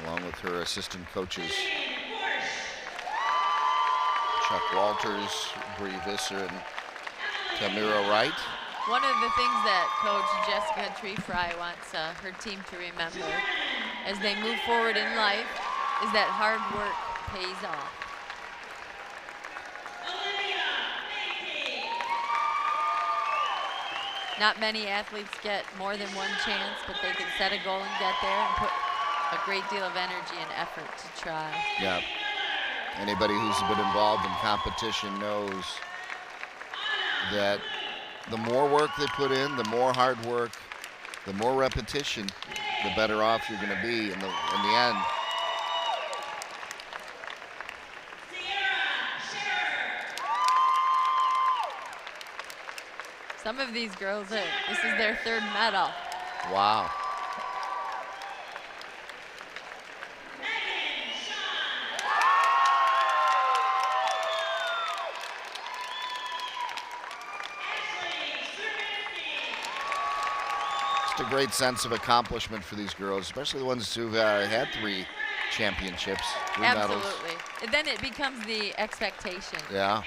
along with her assistant coaches, Chuck Walters, Bree Visser, and Tamira Wright.
One of the things that Coach Jessica Tree Fry wants her team to remember as they move forward in life is that hard work pays off.
Olivia Mackey.
Not many athletes get more than one chance, but they can set a goal and get there and put a great deal of energy and effort to try.
Yeah. Anybody who's been involved in competition knows that the more work they put in, the more hard work, the more repetition, the better off you're going to be in the end.
Sierra Scherer.
Some of these girls, this is their third medal.
Wow.
Megan Shaw. Ashley Stravinsky.
Just a great sense of accomplishment for these girls, especially the ones who've had 3 championships, 3 medals.
Absolutely. And then it becomes the expectation.
Yeah.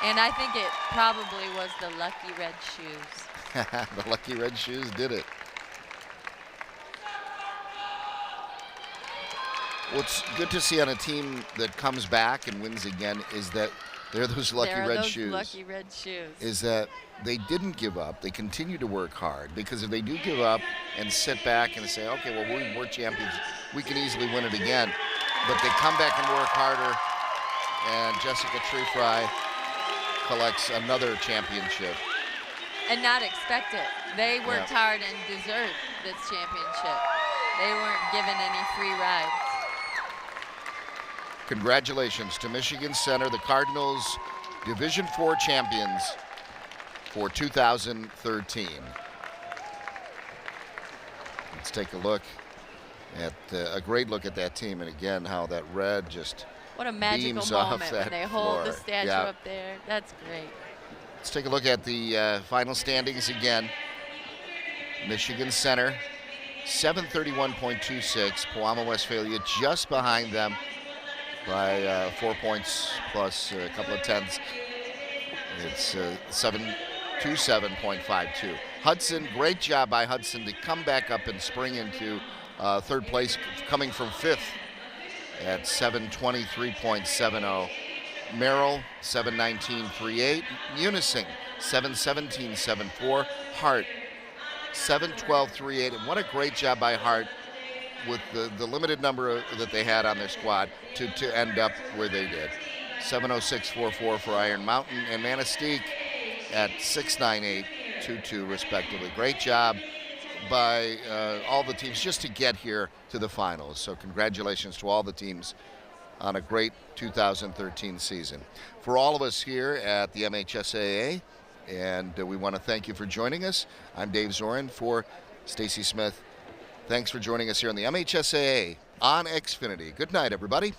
And I think it probably was the lucky red shoes.
The Lucky Red Shoes did it. What's good to see on a team that comes back and wins again is that they're those lucky
There are
red
those
shoes.
lucky red shoes.
Is that they didn't give up. They continue to work hard, because if they do give up and sit back and say, okay, well, we're champions, we can easily win it again. But they come back and work harder, and Jessica Tree Fry collects another championship.
And not expect it. They worked
Yeah.
hard and deserved this championship. They weren't given any free rides.
Congratulations to Michigan Center, the Cardinals Division IV champions for 2013. Let's take a look at a great look at that team, and again how that red just
What a magical
beams off
moment when
that
they hold the
floor.
statue
Yeah.
up there. That's great.
Let's take a look at the final standings again. Michigan Center, 731.26. Pewamo Westphalia just behind them by 4 points plus a couple of tenths. It's 727.52. Hudson, great job by Hudson to come back up and spring into third place, coming from fifth at 723.70. Merrill, 719.38. Munising, 717.74. Hart, 712.38. And what a great job by Hart with the limited number that they had on their squad to end up where they did. 706.44 for Iron Mountain and Manistee at 698.22 respectively. Great job by all the teams just to get here to the finals. So congratulations to all the teams on a great 2013 season. For all of us here at the MHSAA, and we want to thank you for joining us. I'm Dave Zorin for Stacy Smith. Thanks for joining us here on the MHSAA on Xfinity. Good night, everybody.